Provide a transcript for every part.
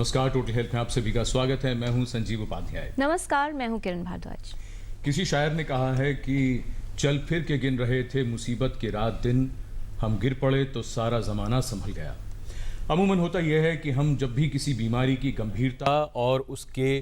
नमस्कार, total health में आप सभी का स्वागत है। मैं हूं संजीव उपाध्याय। नमस्कार, मैं हूं किरण भारद्वाज। किसी शायर ने कहा है कि चल फिर के गिन रहे थे मुसीबत के रात दिन, हम गिर पड़े तो सारा ज़माना संभल गया। अमूमन होता यह है कि हम जब भी किसी बीमारी की गंभीरता और उसके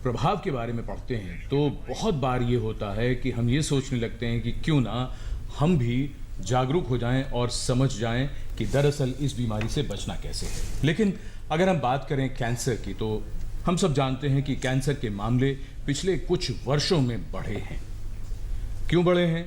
प्रभाव के बारे में पढ़ते हैं तो बहुत बार ये होता है कि हम ये सोचने लगते हैं कि क्यों ना हम भी जागरूक हो जाएं और समझ जाएं कि दरअसल इस बीमारी से बचना कैसे है। लेकिन अगर हम बात करें कैंसर की, तो हम सब जानते हैं कि कैंसर के मामले पिछले कुछ वर्षों में बढ़े हैं। क्यों बढ़े हैं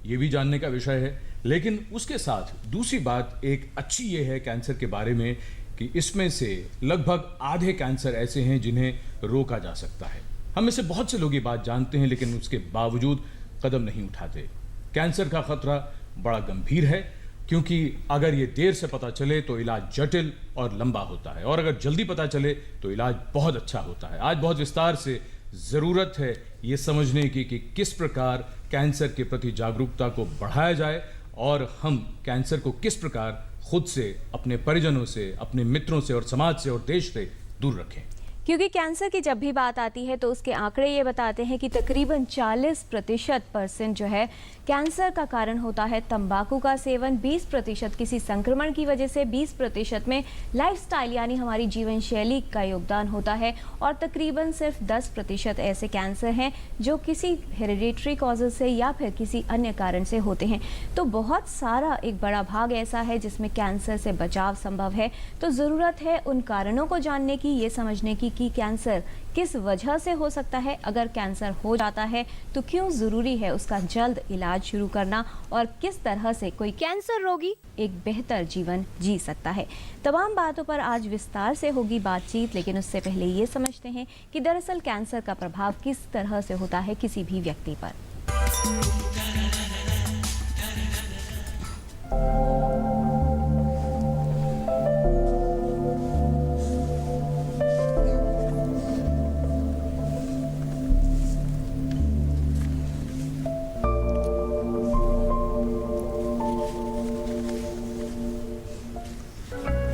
ये भी जानने का विषय है, लेकिन उसके साथ दूसरी बात एक अच्छी ये है कैंसर के बारे में कि इसमें से लगभग आधे कैंसर ऐसे हैं जिन्हें रोका जा सकता है। हम में से बहुत से लोग ये बात जानते हैं लेकिन उसके बावजूद कदम नहीं उठाते। कैंसर का खतरा बड़ा गंभीर है क्योंकि अगर ये देर से पता चले तो इलाज जटिल और लंबा होता है, और अगर जल्दी पता चले तो इलाज बहुत अच्छा होता है। आज बहुत विस्तार से ज़रूरत है ये समझने की कि किस प्रकार कैंसर के प्रति जागरूकता को बढ़ाया जाए और हम कैंसर को किस प्रकार खुद से, अपने परिजनों से, अपने मित्रों से और समाज से और देश से दूर रखें। क्योंकि कैंसर की जब भी बात आती है तो उसके आंकड़े ये बताते हैं कि तकरीबन 40% जो है कैंसर का कारण होता है तंबाकू का सेवन, 20% किसी संक्रमण की वजह से, 20% में लाइफस्टाइल यानी हमारी जीवन शैली का योगदान होता है, और तकरीबन सिर्फ 10% ऐसे कैंसर हैं जो किसी हेरिडिटरी कॉजेज से या फिर किसी अन्य कारण से होते हैं। तो बहुत सारा एक बड़ा भाग ऐसा है जिसमें कैंसर से बचाव संभव है। तो ज़रूरत है उन कारणों को जानने की, ये समझने की कि कैंसर किस वजह से हो सकता है, अगर कैंसर हो जाता है तो क्यों ज़रूरी है उसका जल्द इलाज शुरू करना, और किस तरह से कोई कैंसर रोगी एक बेहतर जीवन जी सकता है। तमाम बातों पर आज विस्तार से होगी बातचीत, लेकिन उससे पहले ये समझते हैं कि दरअसल कैंसर का प्रभाव किस तरह से होता है किसी भी व्यक्ति पर।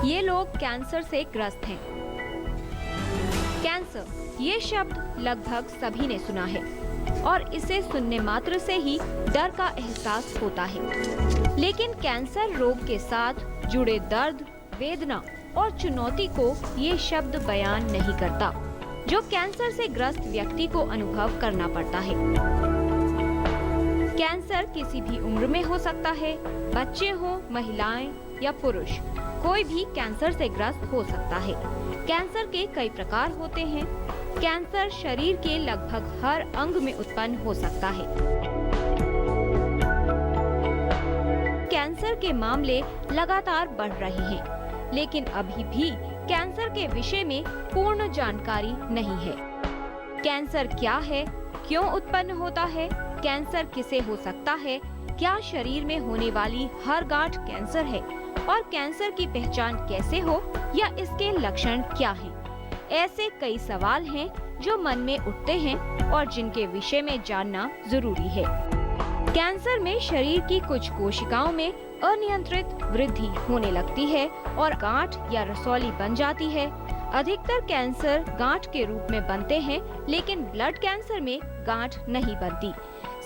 ये लोग कैंसर से ग्रस्त हैं। कैंसर, ये शब्द लगभग सभी ने सुना है और इसे सुनने मात्र से ही डर का एहसास होता है। लेकिन कैंसर रोग के साथ जुड़े दर्द, वेदना और चुनौती को ये शब्द बयान नहीं करता, जो कैंसर से ग्रस्त व्यक्ति को अनुभव करना पड़ता है। कैंसर किसी भी उम्र में हो सकता है, बच्चे हो, महिलाएं या पुरुष, कोई भी कैंसर से ग्रस्त हो सकता है। कैंसर के कई प्रकार होते हैं। कैंसर शरीर के लगभग हर अंग में उत्पन्न हो सकता है। कैंसर के मामले लगातार बढ़ रहे हैं, लेकिन अभी भी कैंसर के विषय में पूर्ण जानकारी नहीं है। कैंसर क्या है, क्यों उत्पन्न होता है, कैंसर किसे हो सकता है, क्या शरीर में होने वाली हर गांठ कैंसर है, और कैंसर की पहचान कैसे हो या इसके लक्षण क्या हैं? ऐसे कई सवाल हैं जो मन में उठते हैं और जिनके विषय में जानना जरूरी है। कैंसर में शरीर की कुछ कोशिकाओं में अनियंत्रित वृद्धि होने लगती है और गांठ या रसौली बन जाती है। अधिकतर कैंसर गांठ के रूप में बनते हैं, लेकिन ब्लड कैंसर में गांठ नहीं बनती।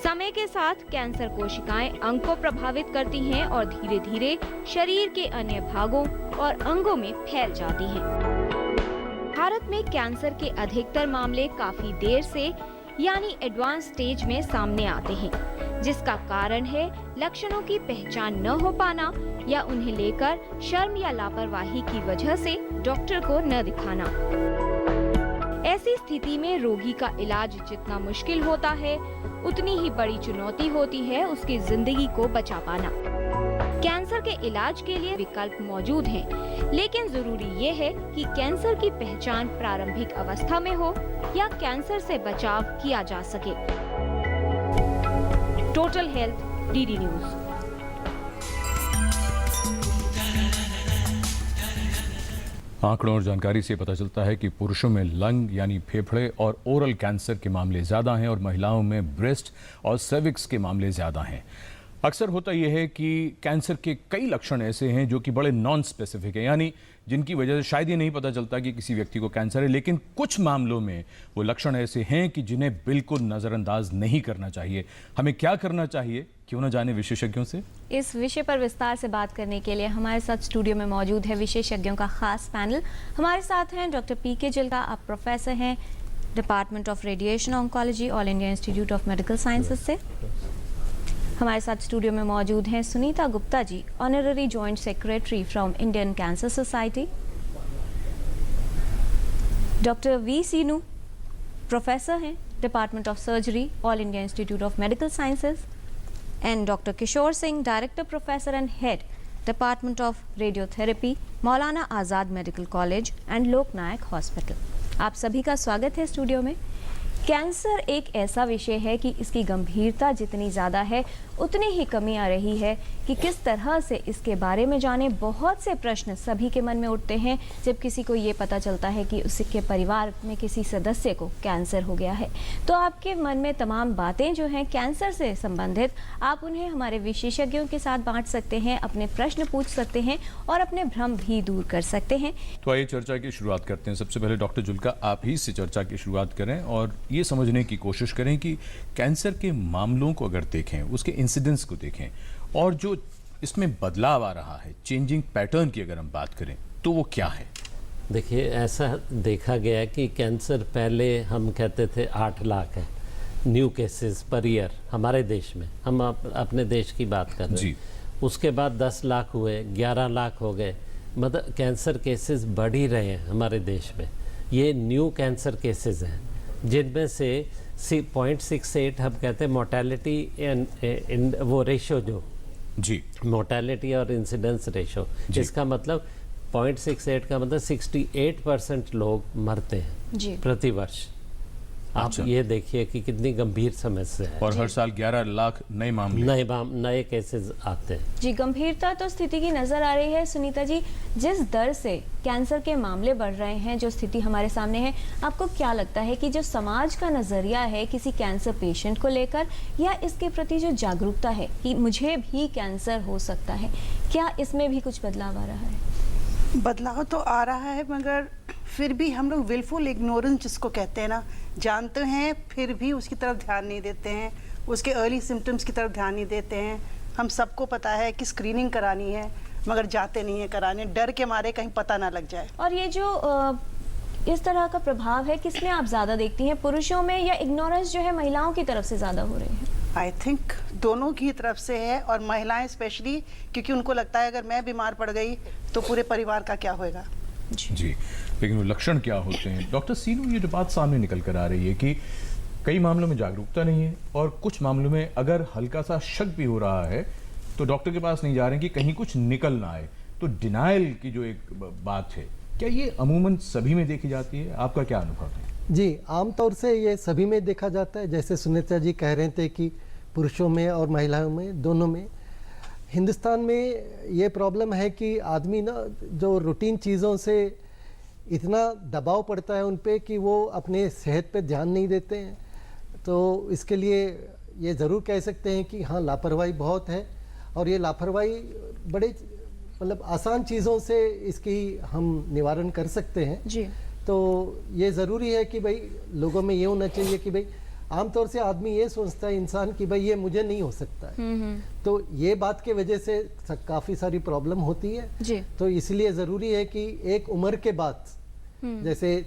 समय के साथ कैंसर कोशिकाएं अंग को प्रभावित करती हैं और धीरे धीरे शरीर के अन्य भागों और अंगों में फैल जाती हैं। भारत में कैंसर के अधिकतर मामले काफी देर से यानी एडवांस स्टेज में सामने आते हैं, जिसका कारण है लक्षणों की पहचान न हो पाना या उन्हें लेकर शर्म या लापरवाही की वजह से डॉक्टर को न दिखाना। ऐसी स्थिति में रोगी का इलाज जितना मुश्किल होता है, उतनी ही बड़ी चुनौती होती है उसकी जिंदगी को बचा पाना। कैंसर के इलाज के लिए विकल्प मौजूद हैं, लेकिन जरूरी ये है कि कैंसर की पहचान प्रारंभिक अवस्था में हो या कैंसर से बचाव किया जा सके। Total health, DD news. आंकड़ों और जानकारी से पता चलता है कि पुरुषों में लंग यानी फेफड़े और ओरल कैंसर के मामले ज़्यादा हैं और महिलाओं में ब्रेस्ट और सर्विक्स के मामले ज़्यादा हैं। अक्सर होता यह है कि कैंसर के कई लक्षण ऐसे हैं जो कि बड़े नॉन स्पेसिफिक हैं, यानी जिनकी वजह से शायद ये नहीं पता चलता कि किसी व्यक्ति को कैंसर है, लेकिन कुछ मामलों में वो लक्षण ऐसे हैं कि जिन्हें बिल्कुल नज़रअंदाज नहीं करना चाहिए। हमें क्या करना चाहिए, क्यों ना जाने विशेषज्ञों से। इस विषय पर विस्तार से बात करने के लिए हमारे साथ स्टूडियो में मौजूद है विशेषज्ञों का खास पैनल। हमारे साथ हैं डॉक्टर पीके जिल्का, आप प्रोफेसर हैं department of radiation oncology, All India Institute of Medical Sciences से। हमारे साथ स्टूडियो में मौजूद हैं Sunita Gupta ji, honorary joint secretary from Indian Cancer Society. Doctor V Seenu, professor हैं department of surgery, All India Institute of Medical Sciences. And doctor Kishore Singh, director professor and head department of radiotherapy, Maulana Azad Medical College and Loknayak hospital. आप सभी का स्वागत है studio में। Cancer एक ऐसा विषय है कि इसकी गंभीरता जितनी ज़्यादा है उतनी ही कमी आ रही है कि किस तरह से इसके बारे में जाने। बहुत से प्रश्न सभी के मन में उठते हैं जब किसी को ये पता चलता है कि उसके परिवार में किसी सदस्य को कैंसर हो गया है। तो आपके मन में तमाम बातें जो हैं कैंसर से संबंधित, आप उन्हें हमारे विशेषज्ञों के साथ बांट सकते हैं, अपने प्रश्न पूछ सकते हैं और अपने भ्रम भी दूर कर सकते हैं। तो आइए चर्चा की शुरुआत करते हैं। सबसे पहले डॉक्टर जुल्का, आप ही से चर्चा की शुरुआत करें और ये समझने की कोशिश करें कि कैंसर के मामलों को अगर देखें, उसके इंसिडेंस को देखें और जो इसमें बदलाव आ रहा है, चेंजिंग पैटर्न की अगर हम बात करें, तो वो क्या है? देखिए, ऐसा देखा गया कि कैंसर पहले हम कहते थे 8 लाख है न्यू केसेस पर ईयर हमारे देश में, हम अपने देश की बात कर रहे हैं। उसके बाद 10 लाख हुए, 11 लाख हो गए, मतलब कैंसर केसेस बढ़ ही रहे हैं हमारे देश में। ये न्यू कैंसर केसेस हैं जिनमें से 0.68 हम कहते हैं मोर्टेलिटी एंड वो रेशो जो जी, मोर्टेलिटी और इंसिडेंस रेशो, इसका मतलब 0.68 का मतलब 68% लोग मरते हैं प्रति वर्ष। आप ये देखिए कि कितनी गंभीर समस्या है। और हर साल 11 लाख नए मामले, नए केसेस आते हैं। जी, गंभीरता तो स्थिति की नजर आ रही है। सुनीता जी, जिस दर से कैंसर के मामले बढ़ रहे हैं, जो स्थिति हमारे सामने है, आपको क्या लगता है कि जो समाज का नजरिया है किसी कैंसर पेशेंट को लेकर, या इसके प्रति जो जागरूकता है कि मुझे भी कैंसर हो सकता है, क्या इसमें भी कुछ बदलाव आ रहा है? बदलाव तो आ रहा है, मगर फिर भी हम लोग विलफुल इग्नोरेंस जिसको कहते हैं ना, जानते हैं फिर भी उसकी तरफ ध्यान नहीं देते हैं, उसके अर्ली सिम्टम्स की तरफ ध्यान नहीं देते हैं। हम सबको पता है कि स्क्रीनिंग करानी है, मगर जाते नहीं है कराने, डर के मारे कहीं पता ना लग जाए। और ये जो इस तरह का प्रभाव है, किसमें आप ज़्यादा देखती हैं, पुरुषों में, या इग्नोरेंस जो है महिलाओं की तरफ से ज़्यादा हो रही है? आई थिंक दोनों की तरफ से है, और महिलाएं स्पेशली, क्योंकि उनको लगता है अगर मैं बीमार पड़ गई तो पूरे परिवार का क्या होएगा। जी, लेकिन वो लक्षण क्या होते हैं? डॉक्टर सीनू, ये जो बात सामने निकल कर आ रही है कि कई मामलों में जागरूकता नहीं है और कुछ मामलों में अगर हल्का सा शक भी हो रहा है तो डॉक्टर के पास नहीं जा रहे हैं कि कहीं कुछ निकल ना आए, तो डिनायल की जो एक बात है, क्या ये अमूमन सभी में देखी जाती है? आपका क्या अनुभव है? जी, आमतौर से ये सभी में देखा जाता है। जैसे सुनीता जी कह रहे थे कि पुरुषों में और महिलाओं में, दोनों में। हिंदुस्तान में ये प्रॉब्लम है कि आदमी ना जो रूटीन चीज़ों से इतना दबाव पड़ता है उन पे कि वो अपने सेहत पे ध्यान नहीं देते हैं। तो इसके लिए ये ज़रूर कह सकते हैं कि हाँ, लापरवाही बहुत है, और ये लापरवाही बड़े मतलब आसान चीज़ों से इसकी हम निवारण कर सकते हैं। जी, तो ये ज़रूरी है कि भाई लोगों में ये होना चाहिए कि भाई आमतौर से आदमी ये सोचता है इंसान कि भाई ये मुझे नहीं हो सकता है, तो ये बात के वजह से काफ़ी सारी प्रॉब्लम होती है जी। तो इसलिए ज़रूरी है कि एक उम्र के बाद, जैसे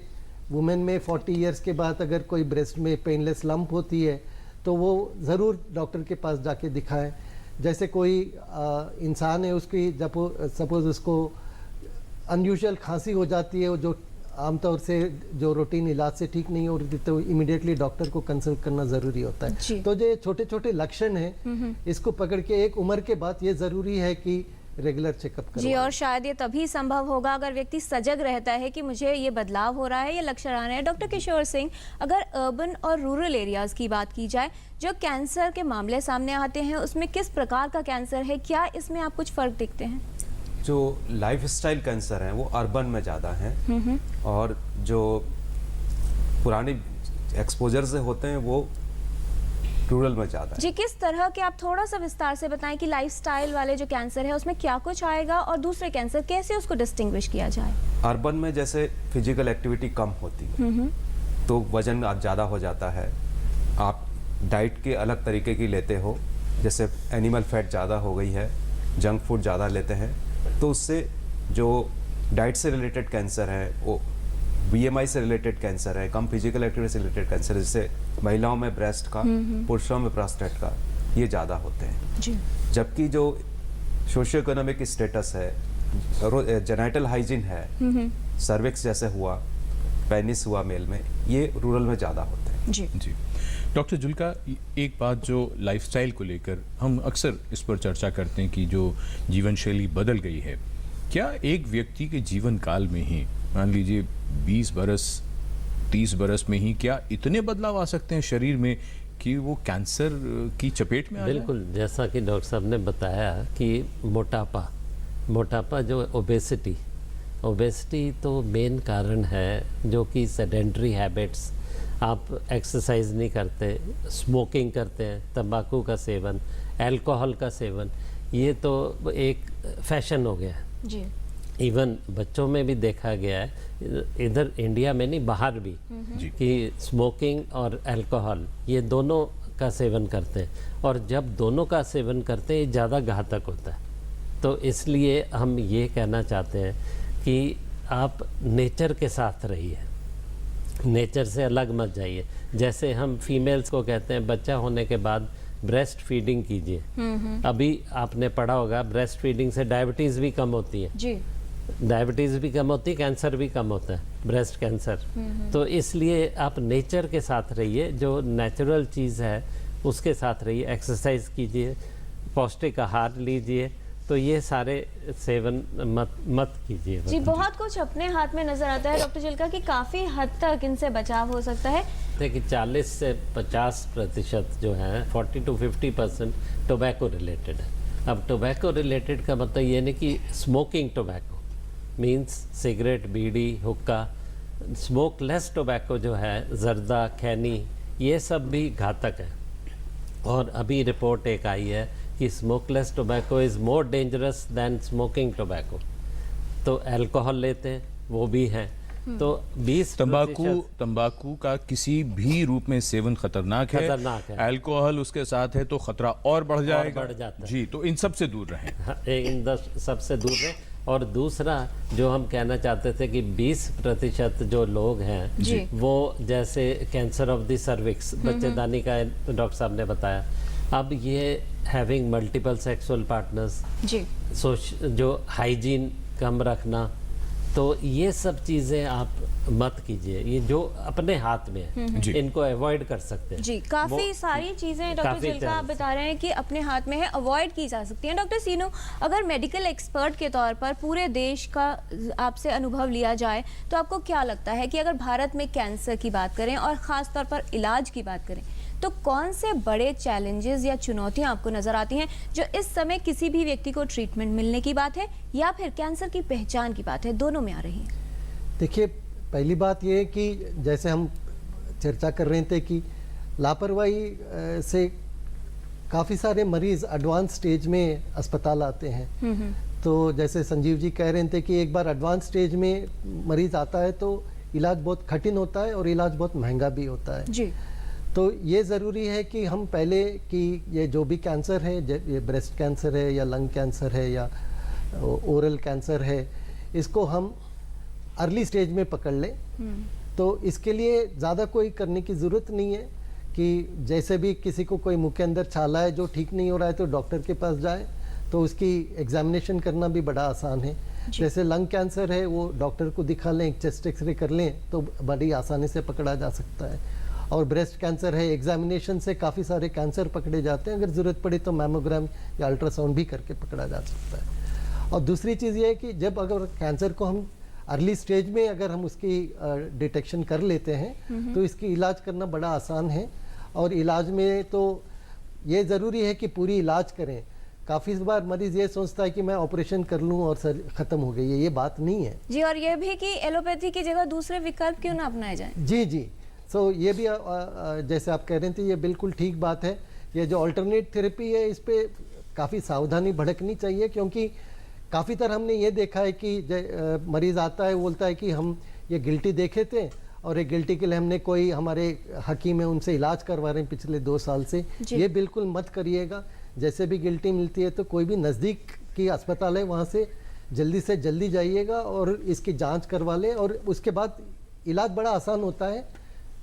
वुमेन में 40 इयर्स के बाद अगर कोई ब्रेस्ट में पेनलेस लंप होती है तो वो ज़रूर डॉक्टर के पास जाके दिखाएं। जैसे कोई इंसान है, उसकी जब सपोज उसको अनयूजुअल खांसी हो जाती है जो आमतौर से जो रूटीन इलाज से ठीक नहीं हो रही, तो इमीडिएटली डॉक्टर को कंसल्ट करना ज़रूरी होता है। तो जो छोटे छोटे लक्षण हैं, इसको पकड़ के एक उम्र के बाद ये ज़रूरी है कि रेगुलर चेकअप करें। जी, और शायद ये तभी संभव होगा अगर व्यक्ति सजग रहता है कि मुझे ये बदलाव हो रहा है, ये लक्षण आ रहे हैं। डॉक्टर किशोर सिंह, अगर अर्बन और रूरल एरियाज की बात की जाए, जो कैंसर के मामले सामने आते हैं उसमें किस प्रकार का कैंसर है, क्या इसमें आप कुछ फर्क देखते हैं? जो लाइफस्टाइल कैंसर हैं वो अर्बन में ज़्यादा हैं, और जो पुरानी एक्सपोजर से होते हैं वो रूरल में ज़्यादा है। जी, किस तरह के, आप थोड़ा सा विस्तार से बताएं कि लाइफस्टाइल वाले जो कैंसर है उसमें क्या कुछ आएगा और दूसरे कैंसर कैसे उसको डिस्टिंग्विश किया जाए? अर्बन में जैसे फिजिकल एक्टिविटी कम होती है तो वजन ज़्यादा हो जाता है। आप डाइट के अलग तरीके की लेते हो, जैसे एनिमल फैट ज़्यादा हो गई है, जंक फूड ज़्यादा लेते हैं, तो उससे जो डाइट से रिलेटेड कैंसर है, वो BMI से रिलेटेड कैंसर है, कम फिजिकल एक्टिविटी से रिलेटेड कैंसर, जैसे महिलाओं में ब्रेस्ट का, पुरुषों में प्रोस्टेट का, ये ज़्यादा होते हैं। जी। जबकि जो सोशियो इकोनॉमिक स्टेटस है, जेनाइटल हाइजीन है, सर्विक्स जैसे हुआ, पेनिस हुआ मेल में, ये रूरल में ज़्यादा होते हैं। जी डॉक्टर जुल्का, एक बात जो लाइफस्टाइल को लेकर हम अक्सर इस पर चर्चा करते हैं कि जो जीवन शैली बदल गई है, क्या एक व्यक्ति के जीवन काल में ही, मान लीजिए 20 बरस 30 बरस में ही, क्या इतने बदलाव आ सकते हैं शरीर में कि वो कैंसर की चपेट में आ जाए? बिल्कुल, जैसा कि डॉक्टर साहब ने बताया कि मोटापा जो ओबेसिटी तो मेन कारण है, जो कि सेडेंटरी हैबिट्स, आप एक्सरसाइज नहीं करते, स्मोकिंग करते हैं, तंबाकू का सेवन, अल्कोहल का सेवन, ये तो एक फैशन हो गया है। जी। इवन बच्चों में भी देखा गया है, इधर इंडिया में नहीं बाहर भी, कि स्मोकिंग और अल्कोहल ये दोनों का सेवन करते हैं, और जब दोनों का सेवन करते हैं ये ज़्यादा घातक होता है। तो इसलिए हम ये कहना चाहते हैं कि आप नेचर के साथ रहिए, नेचर से अलग मत जाइए। जैसे हम फीमेल्स को कहते हैं बच्चा होने के बाद ब्रेस्ट फीडिंग कीजिए। अभी आपने पढ़ा होगा ब्रेस्ट फीडिंग से डायबिटीज़ भी कम होती है। जी। डायबिटीज़ भी कम होती है, कैंसर भी कम होता है, ब्रेस्ट कैंसर। तो इसलिए आप नेचर के साथ रहिए, जो नेचुरल चीज़ है उसके साथ रहिए, एक्सरसाइज कीजिए, पौष्टिक आहार लीजिए, तो ये सारे सेवन मत कीजिए। जी, बहुत कुछ अपने हाथ में नजर आता है डॉक्टर जुल्का कि काफ़ी हद तक इनसे बचाव हो सकता है। कि 40 से 50% जो है, 40 to 50% टोबैको रिलेटेड है। अब टोबैको रिलेटेड का मतलब ये नहीं कि स्मोकिंग टोबैको मीन्स सिगरेट, बीड़ी, हुक्का, स्मोकलेस टोबैको जो है, जर्दा, खैनी, ये सब भी घातक है। और अभी रिपोर्ट एक आई है कि smokeless tobacco is more dangerous than smoking tobacco. तो अल्कोहल लेते हैं वो भी हैं, तो 20 तंबाकू का किसी भी रूप में सेवन खतरनाक है। अल्कोहल उसके साथ है तो खतरा और बढ़ जाएगा, बढ़ जाता है। जी, तो इन सब से दूर रहें। इन सबसे दूर रहें। और दूसरा जो हम कहना चाहते थे कि 20% जो लोग हैं वो जैसे कैंसर ऑफ द सर्विक्स, बच्चेदानी का डॉक्टर साहब ने बताया, अब ये हैविंग मल्टीपल सेक्सुअल पार्टनर्स, जो हाइजीन कम रखना, तो ये सब चीज़ें आप मत कीजिए, ये जो अपने हाथ में है इनको अवॉइड कर सकते हैं। जी, काफ़ी सारी चीज़ें डॉक्टर जुल्का आप बता रहे हैं कि अपने हाथ में है, अवॉइड की जा सकती हैं। डॉक्टर सीनू, अगर मेडिकल एक्सपर्ट के तौर पर पूरे देश का आपसे अनुभव लिया जाए तो आपको क्या लगता है कि अगर भारत में कैंसर की बात करें और ख़ास तौर पर इलाज की बात करें, तो कौन से बड़े चैलेंजेस या चुनौतियां आपको नजर आती हैं जो इस समय किसी भी व्यक्ति को ट्रीटमेंट मिलने की बात है या फिर कैंसर की पहचान की बात है, दोनों में आ रही है? देखिए, पहली बात ये है कि जैसे हम चर्चा कर रहे थे कि लापरवाही से काफ़ी सारे मरीज एडवांस स्टेज में अस्पताल आते हैं। तो जैसे संजीव जी कह रहे थे कि एक बार एडवांस स्टेज में मरीज आता है तो इलाज बहुत कठिन होता है और इलाज बहुत महंगा भी होता है जी। तो ये ज़रूरी है कि हम पहले कि ये जो भी कैंसर है, ये ब्रेस्ट कैंसर है या लंग कैंसर है या ओरल कैंसर है, इसको हम अर्ली स्टेज में पकड़ लें। तो इसके लिए ज़्यादा कोई करने की ज़रूरत नहीं है कि जैसे भी किसी को कोई मुंह के अंदर छाला है जो ठीक नहीं हो रहा है तो डॉक्टर के पास जाए, तो उसकी एग्जामिनेशन करना भी बड़ा आसान है। जैसे लंग कैंसर है वो डॉक्टर को दिखा लें, एक चेस्ट एक्सरे कर लें तो बड़ी आसानी से पकड़ा जा सकता है। और ब्रेस्ट कैंसर है, एग्जामिनेशन से काफ़ी सारे कैंसर पकड़े जाते हैं, अगर ज़रूरत पड़े तो मैमोग्राम या अल्ट्रासाउंड भी करके पकड़ा जा सकता है। और दूसरी चीज़ ये है कि जब अगर कैंसर को हम अर्ली स्टेज में अगर हम उसकी डिटेक्शन कर लेते हैं तो इसकी इलाज करना बड़ा आसान है। और इलाज में तो ये ज़रूरी है कि पूरी इलाज करें। काफ़ी बार मरीज़ ये सोचता है कि मैं ऑपरेशन कर लूँ और सर ख़त्म हो गई है, ये बात नहीं है। जी, और ये भी कि एलोपैथी की जगह दूसरे विकल्प क्यों ना अपनाए जाएं। जी, सो ये भी जैसे आप कह रहे थे, ये बिल्कुल ठीक बात है। ये जो अल्टरनेट थेरेपी है, इस पे काफ़ी सावधानी भड़कनी चाहिए, क्योंकि काफ़ी तरह हमने ये देखा है कि मरीज़ आता है, बोलता है कि हम ये गिल्टी देखे थे और एक गिल्टी के लिए हमने कोई हमारे हकीम है उनसे इलाज करवा रहे हैं पिछले 2 साल से। ये बिल्कुल मत करिएगा। जैसे भी गिल्टी मिलती है तो कोई भी नज़दीक की अस्पताल है वहाँ से जल्दी जाइएगा और इसकी जांच करवा लें, और उसके बाद इलाज बड़ा आसान होता है।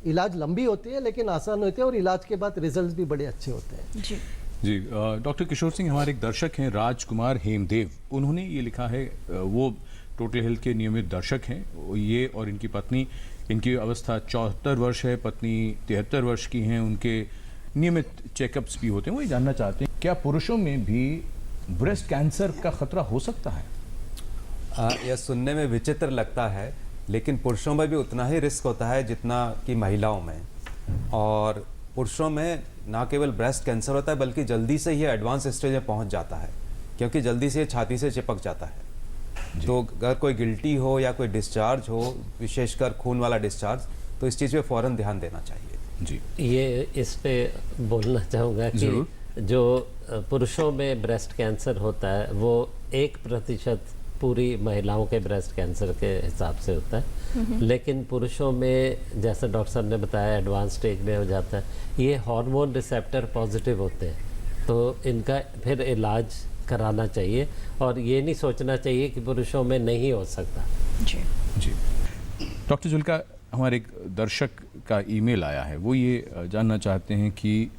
इलाज लंबी होती है लेकिन आसान होती है, और इलाज के बाद रिजल्ट भी बड़े अच्छे होते हैं। जी डॉक्टर किशोर सिंह, हमारे एक दर्शक हैं राजकुमार हेमदेव, उन्होंने ये लिखा है, वो टोटल हेल्थ के नियमित दर्शक हैं। ये और इनकी पत्नी, इनकी अवस्था 74 वर्ष है, पत्नी 73 वर्ष की हैं, उनके नियमित चेकअप्स भी होते हैं। वो ये जानना चाहते हैं क्या पुरुषों में भी ब्रेस्ट कैंसर का खतरा हो सकता है? यह सुनने में विचित्र लगता है, लेकिन पुरुषों में भी उतना ही रिस्क होता है जितना कि महिलाओं में। और पुरुषों में ना केवल ब्रेस्ट कैंसर होता है, बल्कि जल्दी से ही एडवांस स्टेज में पहुंच जाता है, क्योंकि जल्दी से छाती से चिपक जाता है। तो अगर कोई गिल्टी हो या कोई डिस्चार्ज हो, विशेषकर खून वाला डिस्चार्ज, तो इस चीज़ पे फ़ौरन ध्यान देना चाहिए। जी, ये इस पे बोलना चाहूँगा कि जो पुरुषों में ब्रेस्ट कैंसर होता है वो 1% पूरी महिलाओं के ब्रेस्ट कैंसर के हिसाब से होता है, लेकिन पुरुषों में जैसे डॉक्टर साहब ने बताया एडवांस स्टेज में हो जाता है। ये हार्मोन रिसेप्टर पॉजिटिव होते हैं, तो इनका फिर इलाज कराना चाहिए, और ये नहीं सोचना चाहिए कि पुरुषों में नहीं हो सकता। जी डॉक्टर जुल्का, हमारे एक दर्शक का ईमेल आया है, वो ये जानना चाहते हैं कि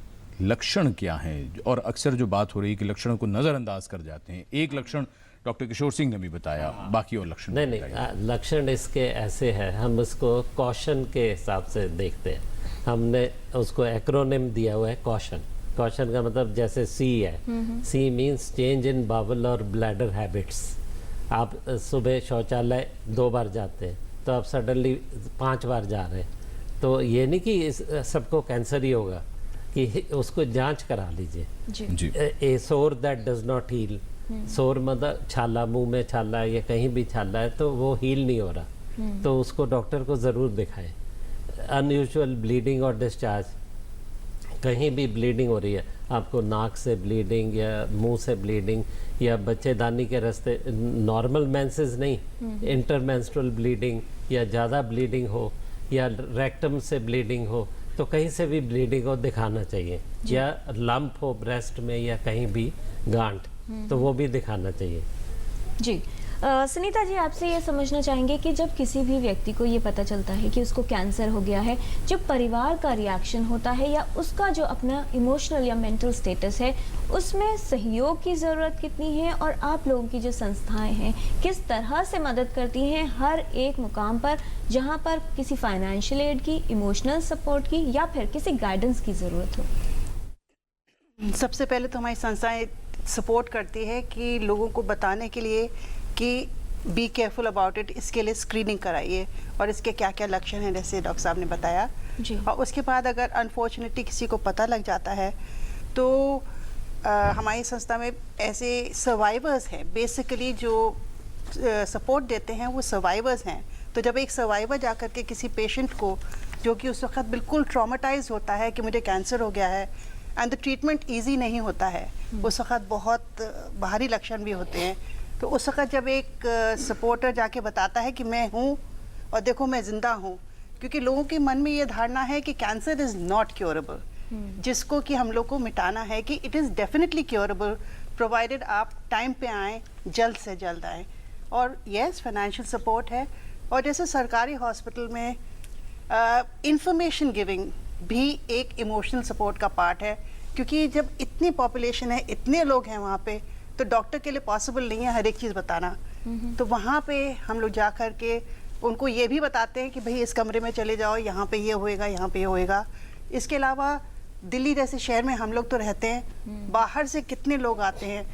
लक्षण क्या हैं, और अक्सर जो बात हो रही है कि लक्षणों को नज़रअंदाज कर जाते हैं। एक लक्षण डॉक्टर किशोर सिंह ने भी बताया, बाकी और लक्षण नहीं, लक्षण इसके ऐसे हैं, हम उसको कॉशन के हिसाब से देखते हैं। हमने उसको एक्रोनिम दिया हुआ है कॉशन। कॉशन का मतलब जैसे सी है, C means change in bowel और ब्लैडर हैबिट्स। आप सुबह शौचालय 2 बार जाते हैं तो आप सडनली 5 बार जा रहे हैं, तो ये नहीं कि इस सबको कैंसर ही होगा, कि उसको जांच करा लीजिए। ए सोर दैट डज नॉट हील, सोर मतलब छाला, मुंह में छाला या कहीं भी छाला है तो वो हील नहीं हो रहा, तो उसको डॉक्टर को ज़रूर दिखाएं। अनयूजुअल ब्लीडिंग और डिस्चार्ज, कहीं भी ब्लीडिंग हो रही है, आपको नाक से ब्लीडिंग या मुंह से ब्लीडिंग या बच्चेदानी के रास्ते, नॉर्मल मेंसेस नहीं, इंटरमेंस्ट्रुअल ब्लीडिंग या ज़्यादा ब्लीडिंग हो या रेक्टम से ब्लीडिंग हो, तो कहीं से भी ब्लीडिंग हो दिखाना चाहिए। या लंप हो ब्रेस्ट में या कहीं भी गांठ, तो वो भी दिखाना चाहिए। जी सुनीता जी, आपसे ये समझना चाहेंगे कि जब किसी भी व्यक्ति को ये पता चलता है कि उसको कैंसर हो गया है, जो परिवार का रिएक्शन होता है या उसका जो अपना इमोशनल या मेंटल स्टेटस है, उसमें सहयोग की ज़रूरत कितनी है, और आप लोगों की जो संस्थाएं हैं किस तरह से मदद करती हैं हर एक मुकाम पर जहां पर किसी फाइनेंशियल एड की, इमोशनल सपोर्ट की या फिर किसी गाइडेंस की ज़रूरत हो? सबसे पहले तो हमारी संस्थाएं सपोर्ट करती है कि लोगों को बताने के लिए कि बी केयरफुल अबाउट इट, इसके लिए स्क्रीनिंग कराइए और इसके क्या क्या लक्षण हैं, जैसे डॉक्टर साहब ने बताया जी। और उसके बाद अगर अनफॉर्चुनेटली किसी को पता लग जाता है तो हमारी संस्था में ऐसे सर्वाइवर्स हैं, बेसिकली जो सपोर्ट देते हैं वो सर्वाइवर्स हैं। तो जब एक सर्वाइवर जाकर के किसी पेशेंट को, जो कि उस वक्त बिल्कुल ट्रॉमेटाइज होता है कि मुझे कैंसर हो गया है, एंड द ट्रीटमेंट ईजी नहीं होता है, उस वक्त बहुत बाहरी लक्षण भी होते हैं, तो उस वक्त जब एक सपोर्टर जाके बताता है कि मैं हूँ और देखो मैं ज़िंदा हूँ, क्योंकि लोगों के मन में ये धारणा है कि कैंसर इज़ नॉट क्योरेबल, जिसको कि हम लोग को मिटाना है कि it is definitely curable, provided आप टाइम पे आएँ, जल्द से जल्द आएँ। और यस, फाइनेंशियल सपोर्ट है, और जैसे सरकारी हॉस्पिटल में इंफॉर्मेशन गिविंग भी एक इमोशनल सपोर्ट का पार्ट है, क्योंकि जब इतनी पॉपुलेशन है, इतने लोग हैं वहाँ पे, तो डॉक्टर के लिए पॉसिबल नहीं है हर एक चीज़ बताना। तो वहाँ पे हम लोग जा कर के उनको ये भी बताते हैं कि भाई इस कमरे में चले जाओ, यहाँ पे ये होएगा, यहाँ पे ये होएगा। इसके अलावा दिल्ली जैसे शहर में हम लोग तो रहते हैं, बाहर से कितने लोग आते हैं।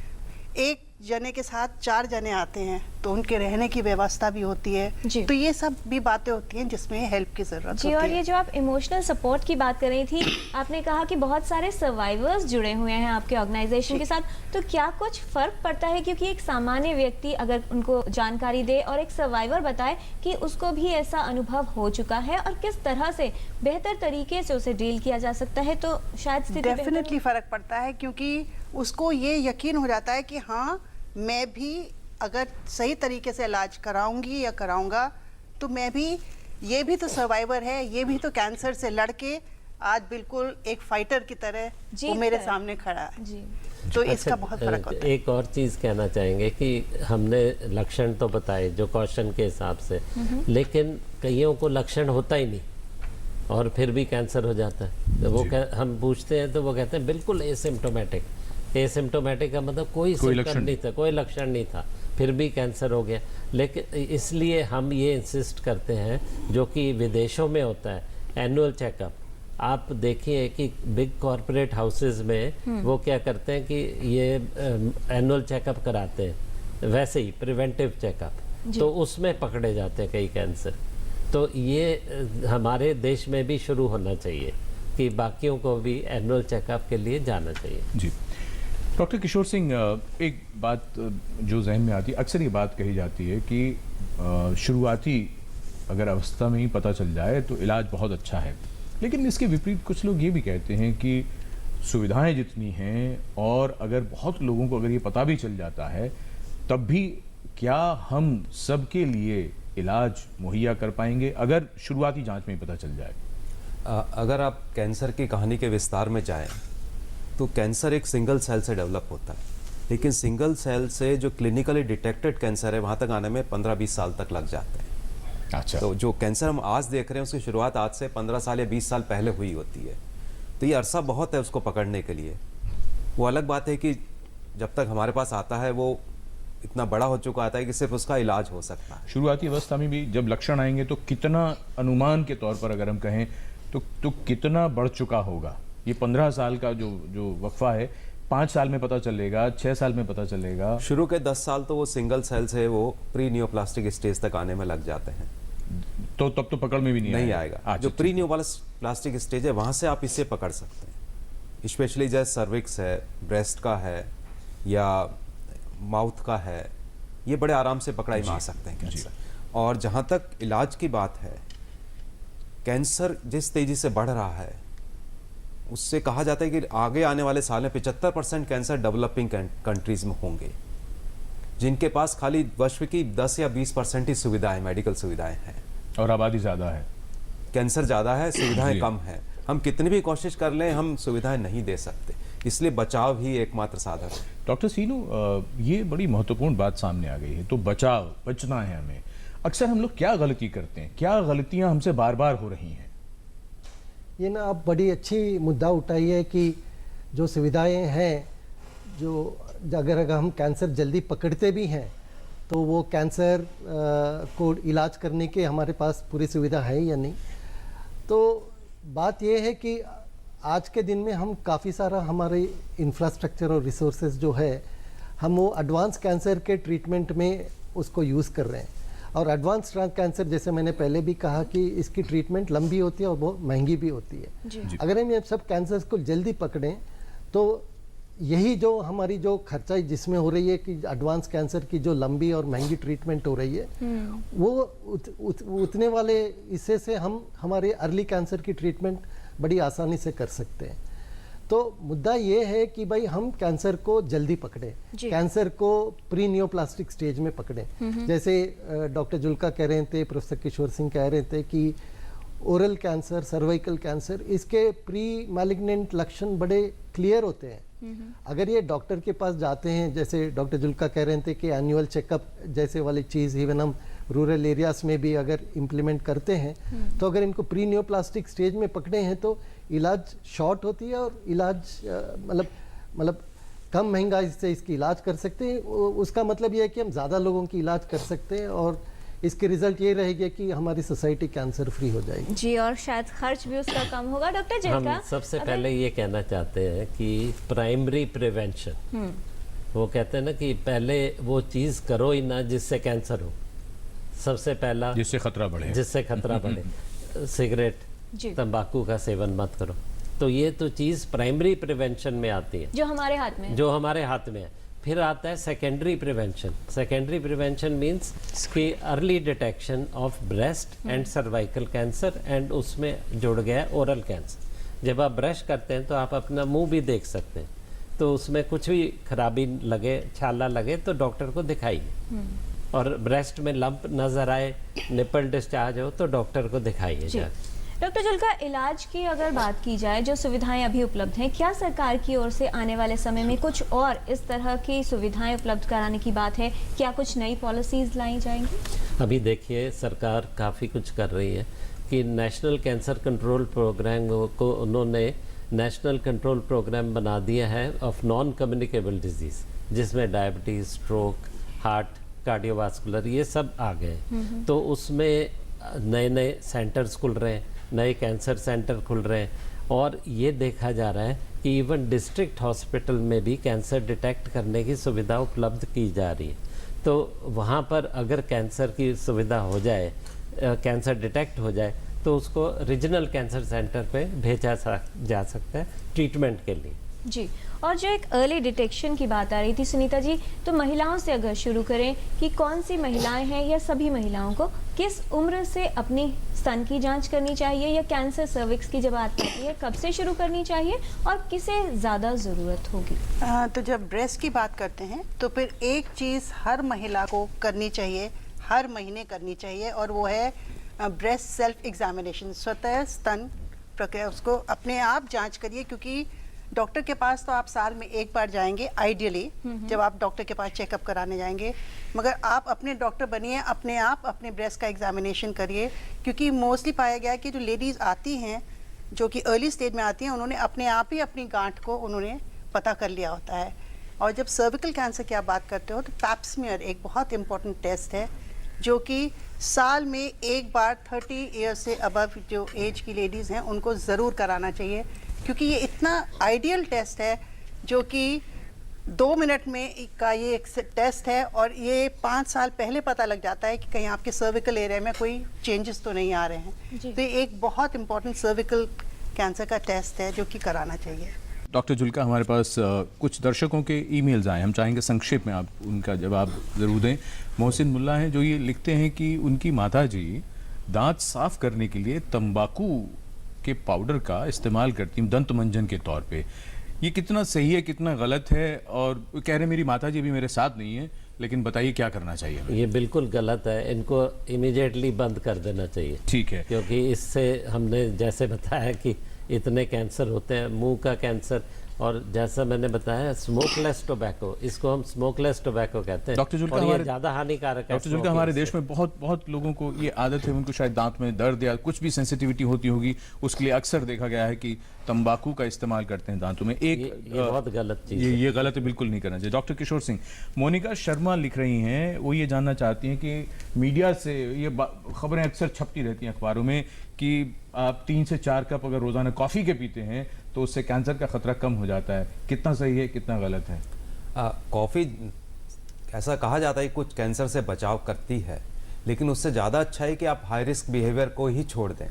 एक जने के साथ 4 जने आते हैं तो उनके रहने की व्यवस्था भी होती जी। है, तो ये सब भी बातें होती हैं जिसमें हेल्प की जरूरत जी। होती और है। ये जो आप इमोशनल सपोर्ट की बात कर रही थी, आपने कहा कि बहुत सारे सर्वाइवर्स जुड़े हुए हैं आपके ऑर्गेनाइजेशन के साथ, तो क्या कुछ फर्क पड़ता है? क्योंकि एक सामान्य व्यक्ति अगर उनको जानकारी दे और एक सर्वाइवर बताए कि उसको भी ऐसा अनुभव हो चुका है और किस तरह से बेहतर तरीके से उसे डील किया जा सकता है, तो शायद स्थिति बेहतर हो। डेफिनेटली फर्क पड़ता है, क्योंकि उसको ये यकीन हो जाता है कि हाँ, मैं भी अगर सही तरीके से इलाज कराऊंगी या कराऊंगा तो मैं भी, ये भी तो सर्वाइवर है, ये भी तो कैंसर से लड़के आज बिल्कुल एक फाइटर की तरह वो मेरे सामने खड़ा है। जी। तो इसका बहुत फर्क होता है। एक और चीज़ कहना चाहेंगे कि हमने लक्षण तो बताए जो क्वेश्चन के हिसाब से, लेकिन कईयों को लक्षण होता ही नहीं और फिर भी कैंसर हो जाता है। तो वो हम पूछते हैं तो वो कहते हैं बिल्कुल एसिम्प्टोमेटिक। एसिम्प्टोमेटिक का मतलब कोई सिम्टम नहीं था, कोई लक्षण नहीं था, फिर भी कैंसर हो गया। लेकिन इसलिए हम ये इंसिस्ट करते हैं, जो कि विदेशों में होता है, एनुअल चेकअप। आप देखिए कि बिग कॉरपोरेट हाउसेज में वो क्या करते हैं कि ये एनुअल चेकअप कराते हैं, वैसे ही प्रिवेंटिव चेकअप, तो उसमें पकड़े जाते हैं कई कैंसर। तो ये हमारे देश में भी शुरू होना चाहिए कि बाकियों को भी एनुअल चेकअप के लिए जाना चाहिए। जी। डॉक्टर किशोर सिंह, एक बात जो जहन में आती है, अक्सर ये बात कही जाती है कि शुरुआती अगर अवस्था में ही पता चल जाए तो इलाज बहुत अच्छा है, लेकिन इसके विपरीत कुछ लोग ये भी कहते हैं कि सुविधाएं जितनी हैं और अगर बहुत लोगों को अगर ये पता भी चल जाता है तब भी क्या हम सबके लिए इलाज मुहैया कर पाएंगे अगर शुरुआती जांच में ही पता चल जाए? अगर आप कैंसर की कहानी के विस्तार में जाएं तो कैंसर एक सिंगल सेल से डेवलप होता है, लेकिन सिंगल सेल से जो क्लिनिकली डिटेक्टेड कैंसर है वहाँ तक आने में 15-20 साल तक लग जाते हैं। अच्छा। तो जो कैंसर हम आज देख रहे हैं उसकी शुरुआत आज से 15 साल या 20 साल पहले हुई होती है, तो ये अरसा बहुत है उसको पकड़ने के लिए। वो अलग बात है कि जब तक हमारे पास आता है वो इतना बड़ा हो चुका आता है कि सिर्फ उसका इलाज हो सकता है। शुरुआती अवस्था में भी जब लक्षण आएंगे तो कितना अनुमान के तौर पर अगर हम कहें तो कितना बढ़ चुका होगा? ये 15 साल का जो वक्फा है, 5 साल में पता चलेगा, 6 साल में पता चलेगा? शुरू के 10 साल तो वो सिंगल सेल से वो प्री नियोप्लास्टिक स्टेज तक आने में लग जाते हैं, तो तब तो पकड़ में भी नहीं आएगा। जो प्री नियोप्लास्टिक स्टेज है वहां से आप इसे पकड़ सकते हैं। स्पेशली जैसे सर्विक्स है, ब्रेस्ट का है या माउथ का है, ये बड़े आराम से पकड़ाई में आ सकते हैं कैंसर। और जहां तक इलाज की बात है, कैंसर जिस तेजी से बढ़ रहा है उससे कहा जाता है कि आगे आने वाले साल में 75% कैंसर डेवलपिंग कंट्रीज में होंगे, जिनके पास खाली विश्व की 10 या 20% ही सुविधाएं, मेडिकल सुविधाएं हैं, और आबादी ज्यादा है, कैंसर ज्यादा है, सुविधाएं कम है। हम कितनी भी कोशिश कर लें हम सुविधाएं नहीं दे सकते, इसलिए बचाव ही एकमात्र साधन है। डॉक्टर सीनू, ये बड़ी महत्वपूर्ण बात सामने आ गई है, तो बचना है हमें। अक्सर हम लोग क्या गलती करते हैं, क्या गलतियां हमसे बार बार हो रही हैं? ये ना आप बड़ी अच्छी मुद्दा उठाई है कि जो सुविधाएं हैं, जो अगर हम कैंसर जल्दी पकड़ते भी हैं तो वो कैंसर को इलाज करने के हमारे पास पूरी सुविधा है या नहीं। तो बात ये है कि आज के दिन में हम काफ़ी सारा हमारे इंफ्रास्ट्रक्चर और रिसोर्सेज जो है हम वो एडवांस कैंसर के ट्रीटमेंट में उसको यूज़ कर रहे हैं। और एडवांस कैंसर, जैसे मैंने पहले भी कहा कि इसकी ट्रीटमेंट लंबी होती है और बहुत महंगी भी होती है। अगर हम ये सब कैंसर्स को जल्दी पकड़ें तो यही जो हमारी जो खर्चा जिसमें हो रही है कि एडवांस कैंसर की जो लंबी और महंगी ट्रीटमेंट हो रही है, वो उतने वाले हिस्से से हम हमारे अर्ली कैंसर की ट्रीटमेंट बड़ी आसानी से कर सकते हैं। तो मुद्दा ये है कि भाई हम कैंसर को जल्दी पकड़े, कैंसर को प्री नियोप्लास्टिक स्टेज में पकड़े। जैसे डॉक्टर जुल्का कह रहे थे, प्रोफेसर किशोर सिंह कह रहे थे कि ओरल कैंसर, सर्वाइकल कैंसर, इसके प्री मैलिग्नेंट लक्षण बड़े क्लियर होते हैं। अगर ये डॉक्टर के पास जाते हैं, जैसे डॉक्टर जुल्का कह रहे थे कि एनुअल चेकअप जैसे वाली चीज़ इवन हम रूरल एरियाज में भी अगर इम्प्लीमेंट करते हैं, तो अगर इनको प्री नियोप्लास्टिक स्टेज में पकड़े हैं तो इलाज शॉर्ट होती है और इलाज मतलब कम महंगा से इसकी इलाज कर सकते हैं। उसका मतलब ये है कि हम ज़्यादा लोगों की इलाज कर सकते हैं और इसके रिजल्ट ये रहेगा कि हमारी सोसाइटी कैंसर फ्री हो जाएगी। जी, और शायद खर्च भी उसका कम होगा। डॉक्टर हम सबसे पहले ये कहना चाहते हैं कि प्राइमरी प्रिवेंशन, वो कहते हैं ना कि पहले वो चीज़ करो ही ना जिससे कैंसर हो, सबसे पहला जिससे खतरा बढ़े। जिससे खतरा बढ़े। सिगरेट, जी। तंबाकू का सेवन मत करो। तो ये तो चीज़ प्राइमरी प्रिवेंशन में आती है, जो हमारे हाथ में है। जो हमारे हाथ में है। फिर आता है secondary prevention. Secondary prevention means कि early detection of breast and cervical cancer, and उसमें जुड़ गया है ओरल कैंसर। जब आप ब्रश करते हैं तो आप अपना मुंह भी देख सकते हैं, तो उसमें कुछ भी खराबी लगे, छाला लगे तो डॉक्टर को दिखाइए। और ब्रेस्ट में लंप नजर आए, निपल डिस्चार्ज हो तो डॉक्टर को दिखाइए जी। जाके। डॉक्टर जुल्का, इलाज की अगर बात की जाए, जो सुविधाएं अभी उपलब्ध हैं, क्या सरकार की ओर से आने वाले समय में कुछ और इस तरह की सुविधाएं उपलब्ध कराने की बात है? क्या कुछ नई पॉलिसीज लाई जाएंगी? अभी देखिए सरकार काफ़ी कुछ कर रही है कि नेशनल कैंसर कंट्रोल प्रोग्राम को उन्होंने नेशनल कंट्रोल प्रोग्राम बना दिया है ऑफ नॉन कम्युनिकेबल डिजीज़, जिसमें डायबिटीज़, स्ट्रोक, हार्ट, कार्डियोवास्कुलर ये सब आ गए। तो उसमें नए नए सेंटर्स खुल रहे हैं, नए कैंसर सेंटर खुल रहे हैं, और ये देखा जा रहा है कि इवन डिस्ट्रिक्ट हॉस्पिटल में भी कैंसर डिटेक्ट करने की सुविधा उपलब्ध की जा रही है। तो वहाँ पर अगर कैंसर की सुविधा हो जाए, कैंसर डिटेक्ट हो जाए, तो उसको रीजनल कैंसर सेंटर पे भेजा जा सकता है ट्रीटमेंट के लिए। जी, और जो एक अर्ली डिटेक्शन की बात आ रही थी सुनीता जी, तो महिलाओं से अगर शुरू करें कि कौन सी महिलाएं हैं या सभी महिलाओं को किस उम्र से अपनी स्तन की जांच करनी चाहिए, या कैंसर सर्विक्स की जब बात आती है कब से शुरू करनी चाहिए और किसे ज़्यादा ज़रूरत होगी? तो जब ब्रेस्ट की बात करते हैं तो फिर एक चीज़ हर महिला को करनी चाहिए, हर महीने करनी चाहिए, और वो है ब्रेस्ट सेल्फ एग्जामिनेशन। स्वतः स्तन प्रक्रिया, उसको अपने आप जांच करिए, क्योंकि डॉक्टर के पास तो आप साल में एक बार जाएंगे आइडियली, जब आप डॉक्टर के पास चेकअप कराने जाएंगे, मगर आप अपने डॉक्टर बनिए, अपने आप अपने ब्रेस्ट का एग्जामिनेशन करिए, क्योंकि मोस्टली पाया गया है कि जो लेडीज़ आती हैं जो कि अर्ली स्टेज में आती हैं, उन्होंने अपने आप ही अपनी गांठ को उन्होंने पता कर लिया होता है। और जब सर्विकल कैंसर की आप बात करते हो तो पैप्समियर एक बहुत इंपॉर्टेंट टेस्ट है, जो कि साल में एक बार 30 ईयर्स से अबव जो एज की लेडीज़ हैं उनको ज़रूर कराना चाहिए, क्योंकि ये इतना आइडियल टेस्ट है, जो कि 2 मिनट में का ये एक टेस्ट है, और ये 5 साल पहले पता लग जाता है कि कहीं आपके सर्विकल एरिया में कोई चेंजेस तो नहीं आ रहे हैं। तो ये एक बहुत इंपॉर्टेंट सर्विकल कैंसर का टेस्ट है जो कि कराना चाहिए। डॉक्टर जुल्का, हमारे पास कुछ दर्शकों के ईमेल्स आए, हम चाहेंगे संक्षेप में आप उनका जवाब ज़रूर दें। मोहसिन मुल्ला हैं जो ये लिखते हैं कि उनकी माताजी दांत साफ करने के लिए तंबाकू के पाउडर का इस्तेमाल करती हैं दंत मंजन के तौर पे। ये कितना सही है, कितना गलत है? और कह रहे हैं मेरी माताजी अभी मेरे साथ नहीं है, लेकिन बताइए क्या करना चाहिए? ये बिल्कुल गलत है, इनको इमीडिएटली बंद कर देना चाहिए। ठीक है, क्योंकि इससे हमने जैसे बताया कि इतने कैंसर होते हैं, मुंह का कैंसर, और जैसा मैंने बताया स्मोकलेस टोबैको, इसको हम स्मोकलेस टोबैको कहते हैं। डॉक्टर जुल्का, और ये हमारे ज़्यादा हानिकारक है। डॉक्टर जुल्का, हमारे देश में बहुत लोगों को ये आदत है, उनको शायद दांत में दर्द या कुछ भी सेंसिटिविटी होती होगी, उसके लिए अक्सर देखा गया है कि तंबाकू का इस्तेमाल करते हैं दांतों में। एक ये बहुत गलत चीज़ है। ये गलत है, बिल्कुल नहीं करना चाहिए। डॉक्टर किशोर सिंह, मोनिका शर्मा लिख रही हैं, वो ये जानना चाहती हैं कि मीडिया से ये खबरें अक्सर छपती रहती हैं अखबारों में कि आप 3 से 4 कप अगर रोज़ाना कॉफ़ी के पीते हैं तो उससे कैंसर का खतरा कम हो जाता है। कितना सही है, कितना गलत है? कॉफ़ी ऐसा कहा जाता है कुछ कैंसर से बचाव करती है, लेकिन उससे ज़्यादा अच्छा है कि आप हाई रिस्क बिहेवियर को ही छोड़ दें।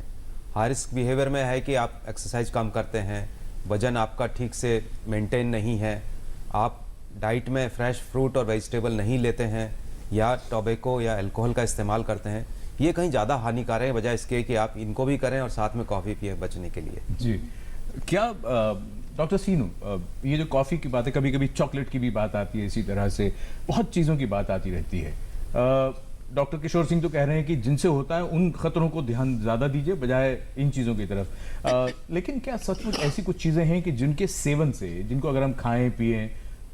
हाई रिस्क बिहेवियर में है कि आप एक्सरसाइज कम करते हैं, वज़न आपका ठीक से मेंटेन नहीं है, आप डाइट में फ्रेश फ्रूट और वेजिटेबल नहीं लेते हैं, या टोबैको या अल्कोहल का इस्तेमाल करते हैं, ये कहीं ज़्यादा हानिकारक है बजाय इसके कि आप इनको भी करें और साथ में कॉफ़ी पिए बचने के लिए। जी, क्या डॉक्टर सीनू, ये जो कॉफ़ी की बात है, कभी कभी चॉकलेट की भी बात आती है, इसी तरह से बहुत चीज़ों की बात आती रहती है। डॉक्टर किशोर सिंह तो कह रहे हैं कि जिनसे होता है उन खतरों को ध्यान ज़्यादा दीजिए बजाय इन चीज़ों की तरफ। लेकिन क्या सचमुच ऐसी कुछ चीज़ें हैं कि जिनके सेवन से, जिनको अगर हम खाएं पिएं,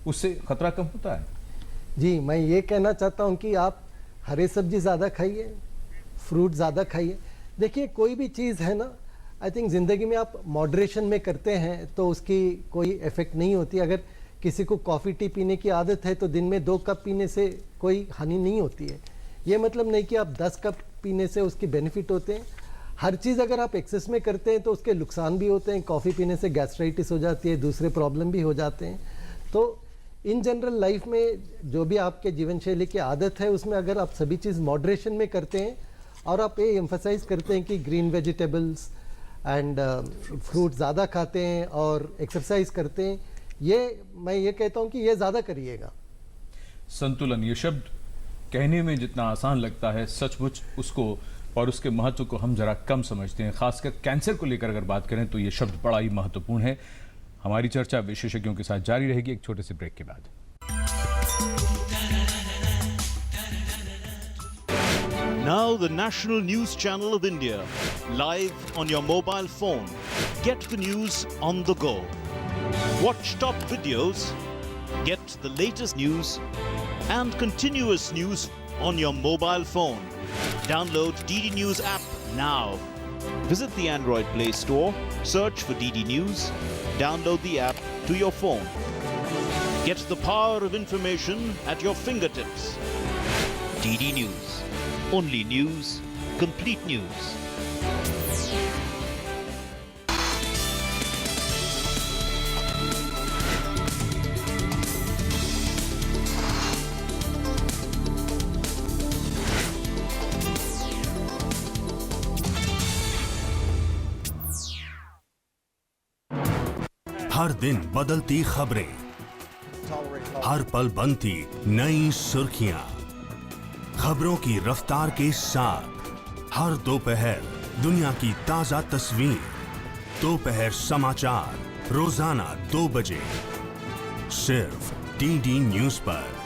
उससे खतरा कम होता है? जी, मैं ये कहना चाहता हूँ कि आप हरे सब्जी ज़्यादा खाइए, फ्रूट ज़्यादा खाइए। देखिए, कोई भी चीज़ है ना, आई थिंक ज़िंदगी में आप मॉडरेशन में करते हैं तो उसकी कोई इफ़ेक्ट नहीं होती। अगर किसी को कॉफ़ी टी पीने की आदत है तो दिन में 2 कप पीने से कोई हानि नहीं होती है। ये मतलब नहीं कि आप 10 कप पीने से उसकी बेनिफिट होते हैं। हर चीज़ अगर आप एक्सेस में करते हैं तो उसके नुकसान भी होते हैं। कॉफ़ी पीने से गैस्ट्राइटिस हो जाती है, दूसरे प्रॉब्लम भी हो जाते हैं। तो इन जनरल लाइफ में जो भी आपके जीवन शैली की आदत है उसमें अगर आप सभी चीज़ मॉडरेशन में करते हैं और आप ये एम्फसाइज करते हैं कि ग्रीन वेजिटेबल्स एंड फ्रूट ज़्यादा खाते हैं और एक्सरसाइज करते हैं, मैं ये कहता हूँ कि ये ज़्यादा करिएगा। संतुलन, ये शब्द कहने में जितना आसान लगता है, सचमुच उसको और उसके महत्व को हम जरा कम समझते हैं। खासकर कैंसर को लेकर अगर बात करें तो ये शब्द बड़ा ही महत्वपूर्ण है। हमारी चर्चा विशेषज्ञों के साथ जारी रहेगी एक छोटे से ब्रेक के बाद। Now the National News Channel of India, live on your mobile phone. Get the news on the go. Watch top videos, get the latest news and continuous news on your mobile phone. Download DD News app now. Visit the Android Play Store, search for DD News, download the app to your phone. Get the power of information at your fingertips. DD News. Only news, complete news. हर दिन बदलती खबरें, हर पल बनती नई सुर्खियां, खबरों की रफ्तार के साथ हर दोपहर दुनिया की ताजा तस्वीर। दोपहर समाचार रोजाना 2 बजे सिर्फ डीडी न्यूज पर।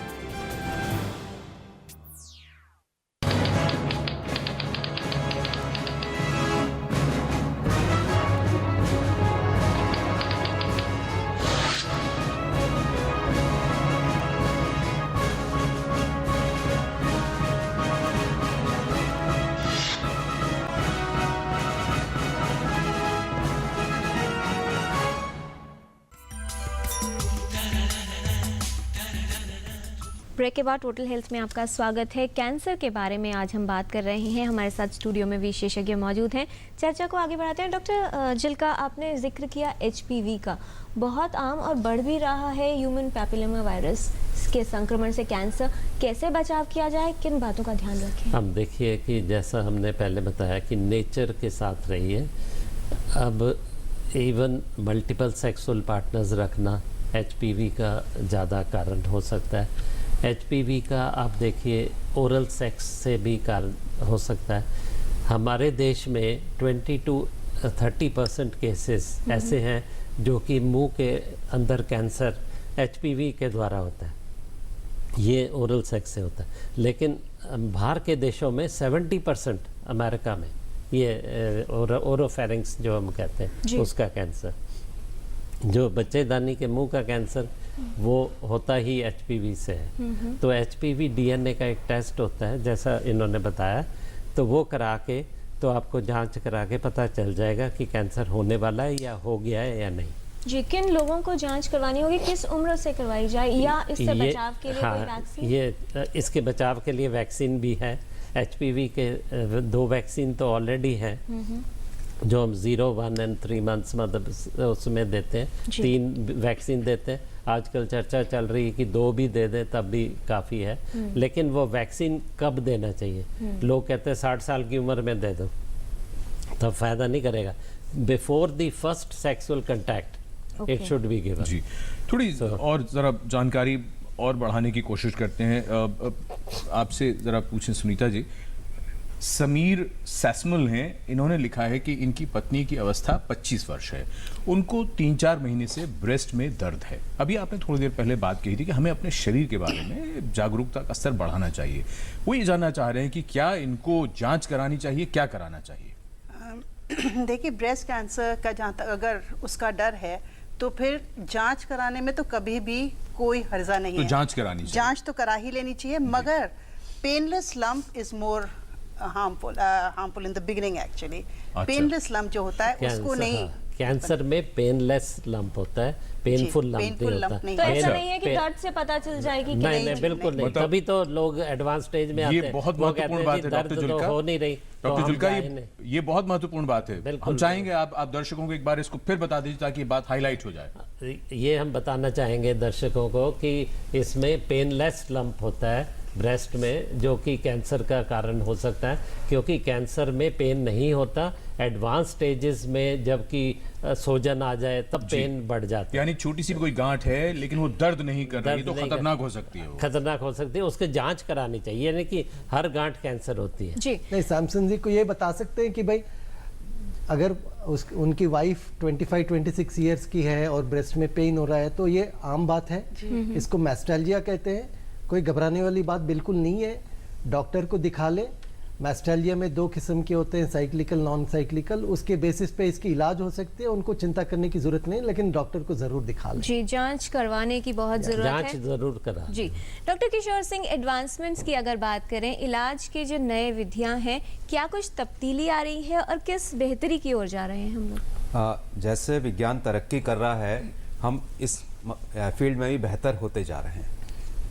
ब्रेक के बाद टोटल हेल्थ में आपका स्वागत है। कैंसर के बारे में आज हम बात कर रहे हैं। हमारे साथ स्टूडियो में विशेषज्ञ मौजूद हैं। चर्चा को आगे बढ़ाते हैं। डॉक्टर जिल्का, आपने जिक्र किया HPV का, बहुत आम और बढ़ भी रहा है ह्यूमन पैपिलोमा वायरस के संक्रमण से कैंसर। कैसे बचाव किया जाए, किन बातों का ध्यान रखें? हम देखिए कि जैसा हमने पहले बताया कि नेचर के साथ रहिए। अब इवन मल्टीपल सेक्सुअल पार्टनर्स रखना HPV का ज़्यादा कारण हो सकता है। HPV का आप देखिए ओरल सेक्स से भी कारण हो सकता है। हमारे देश में 20 to 30% केसेस ऐसे हैं जो कि मुंह के अंदर कैंसर HPV के द्वारा होता है, ये ओरल सेक्स से होता है। लेकिन बाहर के देशों में 70% अमेरिका में ये ओरोफेरिंक्स जो हम कहते हैं उसका कैंसर, जो बच्चेदानी के मुंह का कैंसर वो होता ही HPV से है। तो HPV DNA का एक टेस्ट होता है जैसा इन्होंने बताया, तो वो करा के तो आपको जांच करा के पता चल जाएगा कि कैंसर होने वाला है या हो गया है या नहीं। जी, किन लोगों को जांच करवानी होगी, किस उम्र से करवाई जाए, या इससे बचाव के लिए कोई वैक्सीन? ये इसके बचाव के लिए वैक्सीन भी है। HPV के 2 वैक्सीन तो ऑलरेडी है जो हम 0, 1 and 3 months मतलब उसमें देते हैं। 3 वैक्सीन देते हैं। आजकल चर्चा चल रही है कि 2 भी दे दें तब भी काफ़ी है। लेकिन वो वैक्सीन कब देना चाहिए? लोग कहते हैं 60 साल की उम्र में दे दो, तब फायदा नहीं करेगा। Before the first sexual contact it should be given. जी, थोड़ी और ज़रा जानकारी और बढ़ाने की कोशिश करते हैं। आपसे ज़रा पूछें सुनीता जी, समीर सैसमल हैं, इन्होंने लिखा है कि इनकी पत्नी की अवस्था 25 वर्ष है, उनको 3-4 महीने से ब्रेस्ट में दर्द है। अभी आपने थोड़ी देर पहले बात कही थी कि हमें अपने शरीर के बारे में जागरूकता का स्तर बढ़ाना चाहिए। वो ये जानना चाह रहे हैं कि क्या इनको जांच करानी चाहिए, क्या कराना चाहिए? देखिए, ब्रेस्ट कैंसर का जहाँ तक अगर उसका डर है तो फिर जांच कराने में तो कभी भी कोई हर्जा नहीं है। तो जांच करानी चाहिए, जांच तो करा ही लेनी चाहिए, मगर painless lump is more harmful in the beginning actually. Painless lump जो होता है उसको नहीं कैंसर में पेनलेस लंप होता है, पेनफुल लंप नहीं painful होता। lump नहीं तो ऐसा Pain- नहीं है कि pain- दर्द से पता चल जाएगी कि नहीं नहीं बिल्कुल नहीं, मतलब- तभी तो लोग एडवांस स्टेज में आते ये हैं। बहुत वो कहते महत्वपूर्ण हैं बात जी, है दर्द डॉक्टर तो जुल्का। हो नहीं रही, तो डॉक्टर हम जुल्का, जाए नहीं। ये बहुत महत्वपूर्ण बात है। बिल्कुल, हम चाहेंगे आप दर्शकों को एक बार इसको फिर बता दीजिए ताकि ये बात हाईलाइट हो जाए। ये हम बताना चाहेंगे दर्शकों को कि इसमें पेनलेस लंप होता है ब्रेस्ट में, जो कि कैंसर का कारण हो सकता है, क्योंकि कैंसर में पेन नहीं होता। एडवांस स्टेजेस में जबकि सूजन आ जाए तब पेन बढ़ जाता है, यानी छोटी सी भी कोई गांठ है लेकिन वो दर्द नहीं कर रही, दर्द तो नहीं खतरनाक हो सकती है वो। खतरनाक हो सकती है, उसकी जांच करानी चाहिए, यानी कि हर गांठ कैंसर होती है। जी नहीं, सैमसन जी को ये बता सकते हैं कि भाई अगर उनकी वाइफ 25-26 इयर्स की है और ब्रेस्ट में पेन हो रहा है तो ये आम बात है। इसको मैस्टैल्जिया कहते हैं, कोई घबराने वाली बात बिल्कुल नहीं है। डॉक्टर को दिखा ले। मैस्टैल्जिया में 2 किस्म के होते हैं, साइक्लिकल, नॉन साइक्लिकल। उसके बेसिस पे इसकी इलाज हो सकती है, उनको चिंता करने की जरूरत नहीं, लेकिन डॉक्टर को जरूर दिखा ले। जी, जांच करवाने की बहुत जरूरत जांच है। जरूर करा। जी डॉक्टर किशोर सिंह, एडवांसमेंट्स की अगर बात करें, इलाज के जो नए विधियां हैं, क्या कुछ तब्दीली आ रही है और किस बेहतरी की ओर जा रहे हैं हम लोग? जैसे विज्ञान तरक्की कर रहा है, हम इस फील्ड में भी बेहतर होते जा रहे हैं।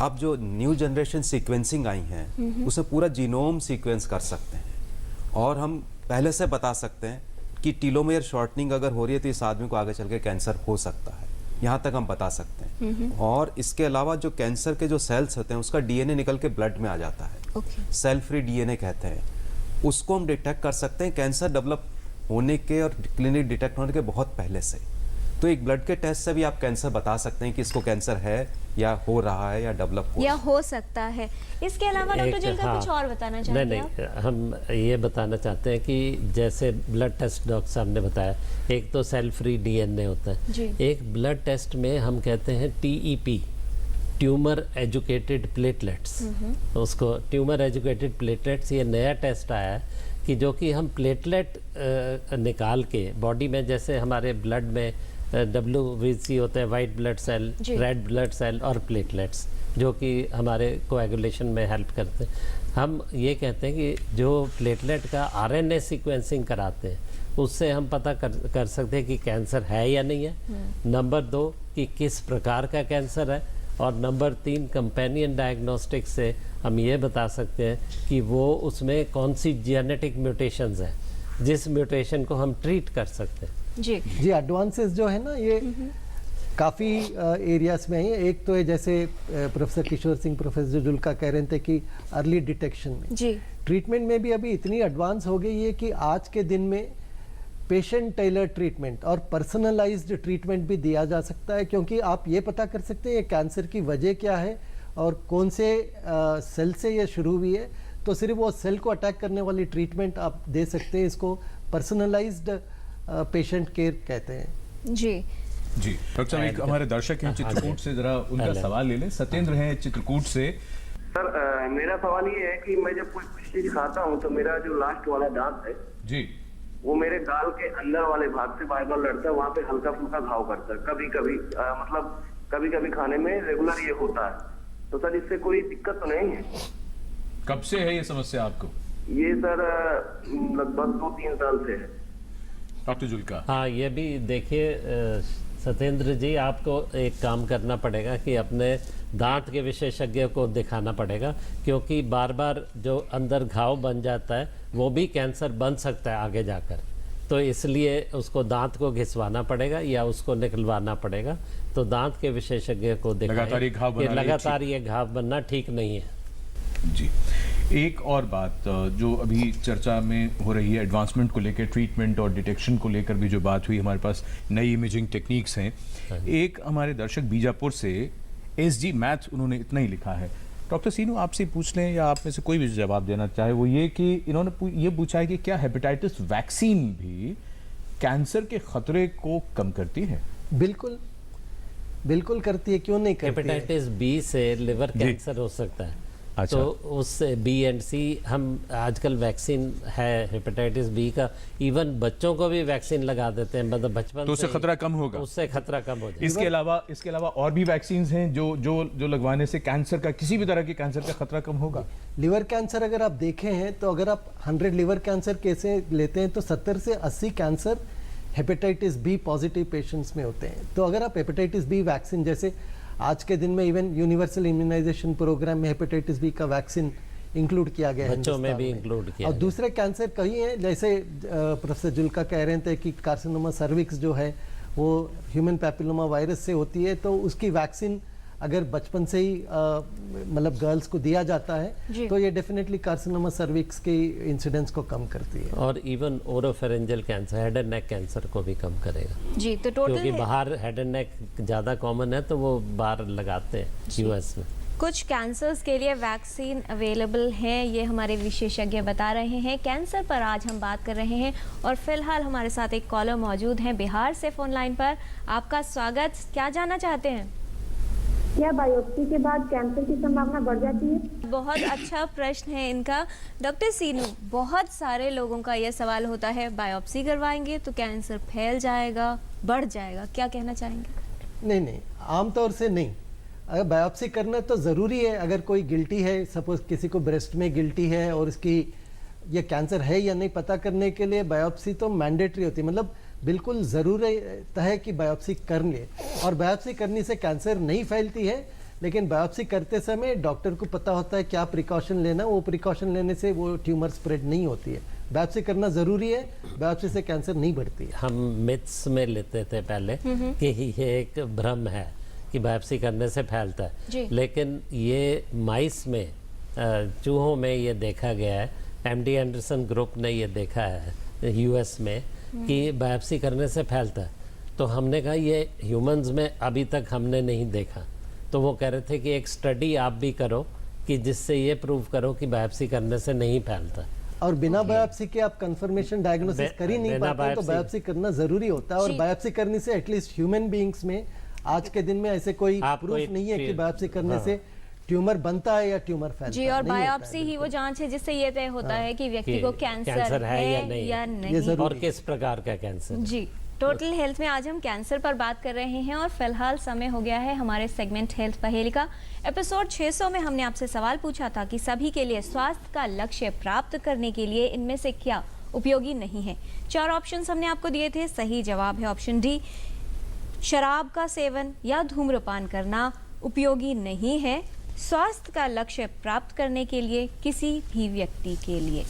अब जो न्यू जनरेशन सीक्वेंसिंग आई हैं, उसमें पूरा जीनोम सीक्वेंस कर सकते हैं और हम पहले से बता सकते हैं कि टीलोमेयर शॉर्टनिंग अगर हो रही है तो इस आदमी को आगे चल के कैंसर हो सकता है। यहाँ तक हम बता सकते हैं। और इसके अलावा जो कैंसर के जो सेल्स होते हैं उसका डीएनए निकल के ब्लड में आ जाता है, सेल फ्री डीएनए कहते हैं। उसको हम डिटेक्ट कर सकते हैं कैंसर डेवलप होने के और क्लिनिक डिटेक्ट होने के बहुत पहले से। तो एक ब्लड के टेस्ट से भी आप कैंसर बता सकते हैं कि इसको कैंसर है या हो रहा है या डेवलप हो या रहा है। हो सकता है। इसके अलावा डॉक्टर जुल्का कुछ और बताना चाहेंगे नहीं आप? नहीं, हम ये बताना चाहते हैं कि जैसे ब्लड टेस्ट डॉक्टर साहब ने बताया, एक तो सेल फ्री डीएनए होता जी। है, एक ब्लड टेस्ट में हम कहते हैं टीईपी, ट्यूमर एजुकेटेड प्लेटलेट्स। उसको ट्यूमर एजुकेटेड प्लेटलेट्स, ये नया टेस्ट आया है कि जो कि हम प्लेटलेट निकाल के बॉडी में, जैसे हमारे ब्लड में WBC होते हैं, white blood cell, red blood cell और प्लेटलेट्स, जो कि हमारे कोएगुलेशन में हेल्प करते हैं। हम ये कहते हैं कि जो प्लेटलेट का RNA सीक्वेंसिंग कराते हैं, उससे हम पता कर सकते हैं कि कैंसर है या नहीं है। नंबर 2 कि किस प्रकार का कैंसर है, और नंबर 3 कंपेनियन डायग्नोस्टिक्स से हम ये बता सकते हैं कि वो उसमें कौन सी जेनेटिक म्यूटेशंस है, जिस म्यूटेशन को हम ट्रीट कर सकते हैं। जी जी, एडवांसेस जो है ना, ये काफ़ी एरियाज में है। एक तो है जैसे प्रोफेसर किशोर सिंह, प्रोफेसर जुल्का कह रहे थे कि अर्ली डिटेक्शन में, जी ट्रीटमेंट में भी अभी इतनी एडवांस हो गई है कि आज के दिन में पेशेंट टेलर ट्रीटमेंट और पर्सनलाइज्ड ट्रीटमेंट भी दिया जा सकता है, क्योंकि आप ये पता कर सकते हैं ये कैंसर की वजह क्या है और कौन से सेल से ये शुरू हुई है, तो सिर्फ वो सेल को अटैक करने वाली ट्रीटमेंट आप दे सकते हैं। इसको पर्सनलाइज्ड पेशेंट केयर कहते हैं। जी जी डॉक्टर साहब, एक हमारे दर्शक हैं चित्रकूट से, जरा उनका सवाल ले लें। सत्येंद्र हैं चित्रकूट से। सर, मेरा सवाल ये है कि मैं जब कोई चीज खाता हूँ तो मेरा जो लास्ट वाला दांत है जी, वो मेरे गाल के अंदर वाले भाग से बार बार लड़ता है, वहाँ पे हल्का फुल्का घाव करता है। कभी कभी मतलब कभी कभी खाने में रेगुलर ये होता है। तो सर, इससे कोई दिक्कत तो नहीं है? कब से है ये समस्या आपको? ये सर लगभग 2-3 साल से है। डॉक्टर जुल्का। हाँ, ये भी देखिए सत्येंद्र जी, आपको एक काम करना पड़ेगा कि अपने दांत के विशेषज्ञ को दिखाना पड़ेगा, क्योंकि बार बार जो अंदर घाव बन जाता है वो भी कैंसर बन सकता है आगे जाकर। तो इसलिए उसको दांत को घिसवाना पड़ेगा या उसको निकलवाना पड़ेगा। तो दांत के विशेषज्ञ को दिखाएं। लगातार ये घाव बना लगातार ये घाव बनना ठीक नहीं है। जी, एक और बात जो अभी चर्चा में हो रही है, एडवांसमेंट को लेकर, ट्रीटमेंट और डिटेक्शन को लेकर भी जो बात हुई, हमारे पास नई इमेजिंग टेक्निक्स हैं। एक हमारे दर्शक बीजापुर से SG मैथ, उन्होंने इतना ही लिखा है। डॉक्टर सीनू, आपसे पूछ लें या आप में से कोई भी जवाब देना चाहे, वो ये कि इन्होंने ये पूछा है कि क्या हेपेटाइटिस वैक्सीन भी कैंसर के खतरे को कम करती है? बिल्कुल बिल्कुल करती है, क्यों नहीं करती है? हेपेटाइटिस B से लिवर कैंसर हो सकता है। अच्छा। तो उससे B and C, हम आजकल वैक्सीन है हेपेटाइटिस B का, इवन बच्चों को भी वैक्सीन लगा देते हैं, मतलब बचपन तो उससे खतरा कम होगा? उससे खतरा कम हो जाए। इसके अलावा और भी वैक्सीन हैं जो लगवाने से कैंसर का, किसी भी तरह के कैंसर का खतरा कम होगा? लिवर कैंसर अगर आप देखें हैं तो अगर आप 100 लिवर कैंसर केसेस लेते हैं तो 70 से 80 cancer hepatitis B positive patients में होते हैं। तो अगर आप हेपेटाइटिस बी वैक्सीन, जैसे आज के दिन में इवन यूनिवर्सल इम्यूनाइजेशन प्रोग्राम में हेपेटाइटिस बी का वैक्सीन इंक्लूड किया गया है, बच्चों में भी इंक्लूड किया और गया। दूसरे कैंसर कई हैं, जैसे प्रोफेसर जुल्का कह रहे थे कि कार्सिनोमा सर्विक्स जो है वो ह्यूमन पैपिलोमा वायरस से होती है, तो उसकी वैक्सीन अगर बचपन से ही मतलब गर्ल्स को दिया जाता है तो ये डेफिनेटली कार्सिनोमा सर्विक्स के इंसिडेंस को कम करती है। और even oropharyngeal cancer, head and neck cancer को भी कम करेगा जी। तो टोटल क्योंकि बाहर हेड एंड नेक ज़्यादा कॉमन है तो वो बाहर लगाते हैं यूएस में। कुछ कैंसर्स के लिए वैक्सीन अवेलेबल हैं, ये हमारे विशेषज्ञ बता रहे हैं। कैंसर पर आज हम बात कर रहे हैं और फिलहाल हमारे साथ एक कॉलर मौजूद हैं बिहार से फोन लाइन पर। आपका स्वागत। क्या जानना चाहते हैं? क्या बायोप्सी के बाद कैंसर की संभावना बढ़ जाती है? बहुत अच्छा प्रश्न है इनका। डॉक्टर सीनू, बहुत सारे लोगों का यह सवाल होता है, बायोप्सी करवाएंगे तो कैंसर फैल जाएगा, बढ़ जाएगा, क्या कहना चाहेंगे? नहीं, आमतौर से नहीं। अगर बायोप्सी करना तो ज़रूरी है। अगर कोई गिल्टी है, सपोज किसी को ब्रेस्ट में गिल्टी है और इसकी ये कैंसर है या नहीं पता करने के लिए बायोप्सी तो मैंडेटरी होती है, मतलब बिल्कुल ज़रूरत है कि बायोप्सी कर ले। और बायोप्सी करने से कैंसर नहीं फैलती है, लेकिन बायोप्सी करते समय डॉक्टर को पता होता है क्या प्रिकॉशन लेना, वो प्रिकॉशन लेने से वो ट्यूमर स्प्रेड नहीं होती है। बायोप्सी करना ज़रूरी है, बायोप्सी से कैंसर नहीं बढ़ती है। हम मिथ्स में लेते थे पहले कि ये एक भ्रम है कि बायोप्सी करने से फैलता है, लेकिन ये माइस में, चूहों में ये देखा गया है, एमडी एंडरसन ग्रुप ने ये देखा है यूएस में कि बायोप्सी करने से फैलता है। तो हमने कहा ये ह्यूमंस में अभी तक हमने नहीं देखा, तो वो कह रहे थे कि एक स्टडी आप भी करो कि जिससे ये प्रूव करो कि बायोप्सी करने से नहीं फैलता। और बिना बायोप्सी के आप कंफर्मेशन डायग्नोसिस कर ही नहीं पाते, तो बायोप्सी करना जरूरी होता है। और बायोप्सी करने से एटलीस्ट ह्यूमन बीइंग्स में आज के दिन में ऐसे कोई प्रूफ नहीं है कि बायोप्सी करने से ट्यूमर बनता है या ट्यूमर फैलता है। जी, और बायोप्सी ही वो जांच है जिससे ये तय होता है कि व्यक्ति को कैंसर है या नहीं, और किस प्रकार का कैंसर। जी, टोटल हेल्थ में आज हम कैंसर पर बात कर रहे हैं और फिलहाल समय हो गया है हमारे सेगमेंट हेल्थ पहेली का। एपिसोड 600 में हमने आपसे सवाल पूछा था कि सभी के लिए स्वास्थ्य का लक्ष्य प्राप्त करने के लिए इनमें से क्या उपयोगी नहीं है। 4 ऑप्शंस हमने आपको दिए थे। सही जवाब है ऑप्शन डी, शराब का सेवन या धूम्रपान करना उपयोगी नहीं है स्वास्थ्य का लक्ष्य प्राप्त करने के लिए किसी भी व्यक्ति के लिए।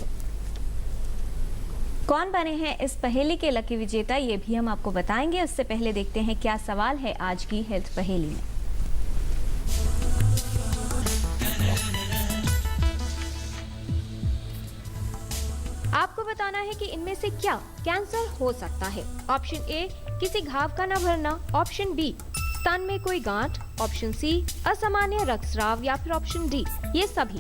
कौन बने हैं इस पहेली के लकी विजेता, ये भी हम आपको बताएंगे। उससे पहले देखते हैं क्या सवाल है आज की हेल्थ पहेली में। आपको बताना है कि इनमें से क्या कैंसर हो सकता है। ऑप्शन ए, किसी घाव का न भरना। ऑप्शन बी, स्तन में कोई गांठ। ऑप्शन सी, असामान्य रक्तस्राव। या फिर ऑप्शन डी, ये सभी।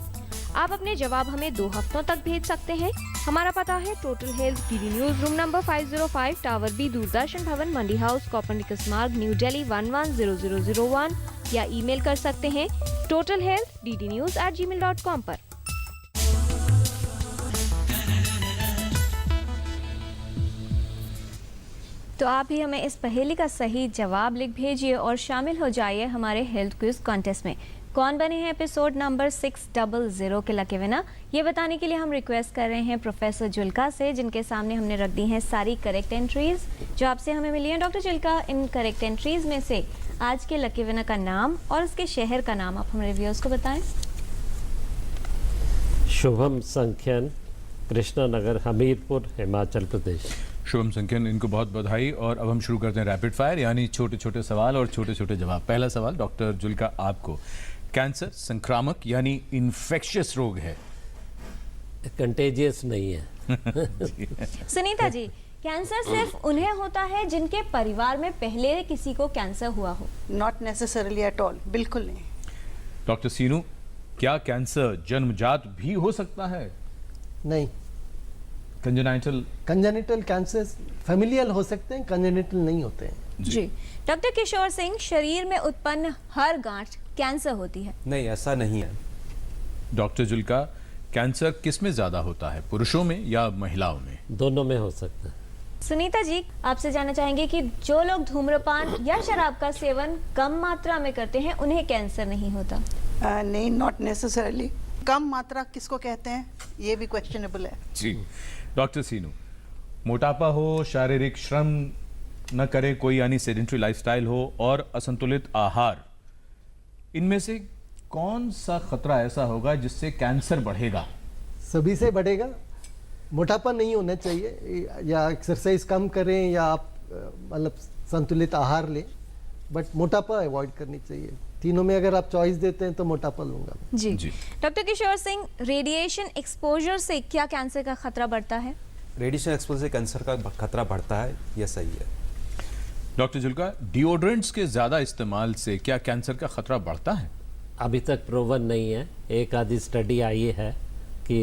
आप अपने जवाब हमें 2 हफ्तों तक भेज सकते हैं। हमारा पता है total health, DD news room number 505, tower B, Doordarshan Bhavan, Mandi house, Copernicus Marg, new Delhi 110001, या ईमेल कर सकते हैं totalhealth@ddnews@gmail.com पर। तो आप भी हमें इस पहेली का सही जवाब लिख भेजिए और शामिल हो जाइए हमारे हेल्थ क्विज कॉन्टेस्ट में। कौन बने हैं एपिसोड नंबर 600 के लकी विनर, ये बताने के लिए हम रिक्वेस्ट कर रहे हैं प्रोफेसर जुल्का से, जिनके सामने हमने रख दी हैं सारी करेक्ट एंट्रीज जो आपसे हमें मिली हैं। डॉक्टर जुल्का, इन करेक्ट एंट्रीज में से आज के लकी विनर का नाम और उसके शहर का नाम आप हमारे व्यूअर्स को बताएं। शुभम संख्यन, कृष्णानगर, हमीरपुर, हिमाचल प्रदेश। शुभम संख्यन, इनको बहुत बधाई। और अब हम शुरू करते हैं रैपिड फायर, यानी छोटे छोटे सवाल और छोटे छोटे जवाब। पहला सवाल डॉक्टर जुल्का आपको, कैंसर संक्रामक यानी इन्फेक्शियस रोग है? कंटेजियस नहीं है। सुनीता जी, कैंसर सिर्फ उन्हें होता है जिनके परिवार में पहले किसी को कैंसर हुआ हो? नॉट नेसेसरली एट ऑल, बिल्कुल नहीं। डॉक्टर सीनू, क्या कैंसर जन्मजात भी हो सकता है? नहीं। कंजेनिटल कैंसर फैमिलियल हो सकते हैं, कंजेनिटल नहीं होते हैं। जी। डॉक्टर किशोर सिंह, शरीर में उत्पन्न हर गांठ कैंसर होती है? नहीं, ऐसा नहीं है। डॉक्टर जुल्का, कैंसर किस में ज्यादा होता है, पुरुषों में या महिलाओं में? दोनों में हो सकता है। सुनीता जी, आपसे जानना चाहेंगे कि जो लोग धूम्रपान या शराब का सेवन कम मात्रा में करते हैं उन्हें कैंसर नहीं होता? नहीं, नॉट नेसेसरली। कम मात्रा किसको कहते हैं, ये भी क्वेश्चनेबल है। जी। डॉक्टर सीनू, मोटापा हो, शारीरिक श्रम न करे कोई, यानी सेडेंटरी लाइफस्टाइल हो, और असंतुलित आहार, इनमें से कौन सा खतरा ऐसा होगा जिससे कैंसर बढ़ेगा? सभी से बढ़ेगा। मोटापा नहीं होना चाहिए, या एक्सरसाइज कम करें, या आप मतलब संतुलित आहार लें, बट मोटापा अवॉइड करनी चाहिए। तीनों में अगर आप चॉइस देते हैं तो मोटापा लूंगा। जी doctor Kishore Singh, radiation exposure से क्या कैंसर का खतरा बढ़ता है? रेडिएशन एक्सपोजर से कैंसर का खतरा बढ़ता है, यह सही है। डॉक्टर जुल्का, डिओड्रेंट्स के ज्यादा इस्तेमाल से क्या कैंसर का खतरा बढ़ता है? अभी तक प्रूवन नहीं है। एक आधी स्टडी आई है कि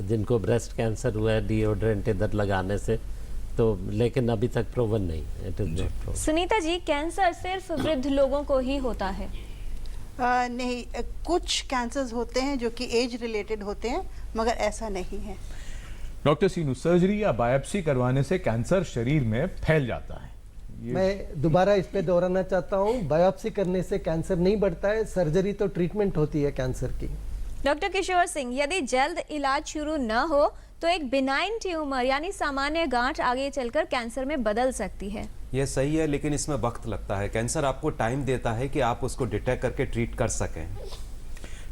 जिनको ब्रेस्ट कैंसर हुआ है डिओड्रेंट इधर लगाने से, तो लेकिन अभी तक प्रूवन नहीं है। It is not proven. Sunita ji, cancer सिर्फ वृद्ध लोगों को ही होता है? नहीं, कुछ कैंसर्स होते हैं जो कि एज रिलेटेड होते हैं, मगर ऐसा नहीं है। डॉक्टर सीनू, सर्जरी या बायोप्सी करवाने से कैंसर शरीर में फैल जाता है? मैं दोबारा इस पे दोहराना चाहता हूँ, बायोप्सी करने से कैंसर नहीं बढ़ता है, सर्जरी तो ट्रीटमेंट होती है कैंसर की। डॉक्टर किशोर सिंह, यदि जल्द इलाज शुरू न हो तो एक बिनाइन ट्यूमर यानी सामान्य गांठ आगे चलकर कैंसर में बदल सकती है। यह सही है, लेकिन इसमें वक्त लगता है। कैंसर आपको टाइम देता है कि आप उसको डिटेक्ट करके ट्रीट कर सकें।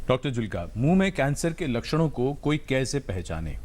डॉक्टर जुल्का, मुंह में कैंसर के लक्षणों को कोई कैसे पहचाने?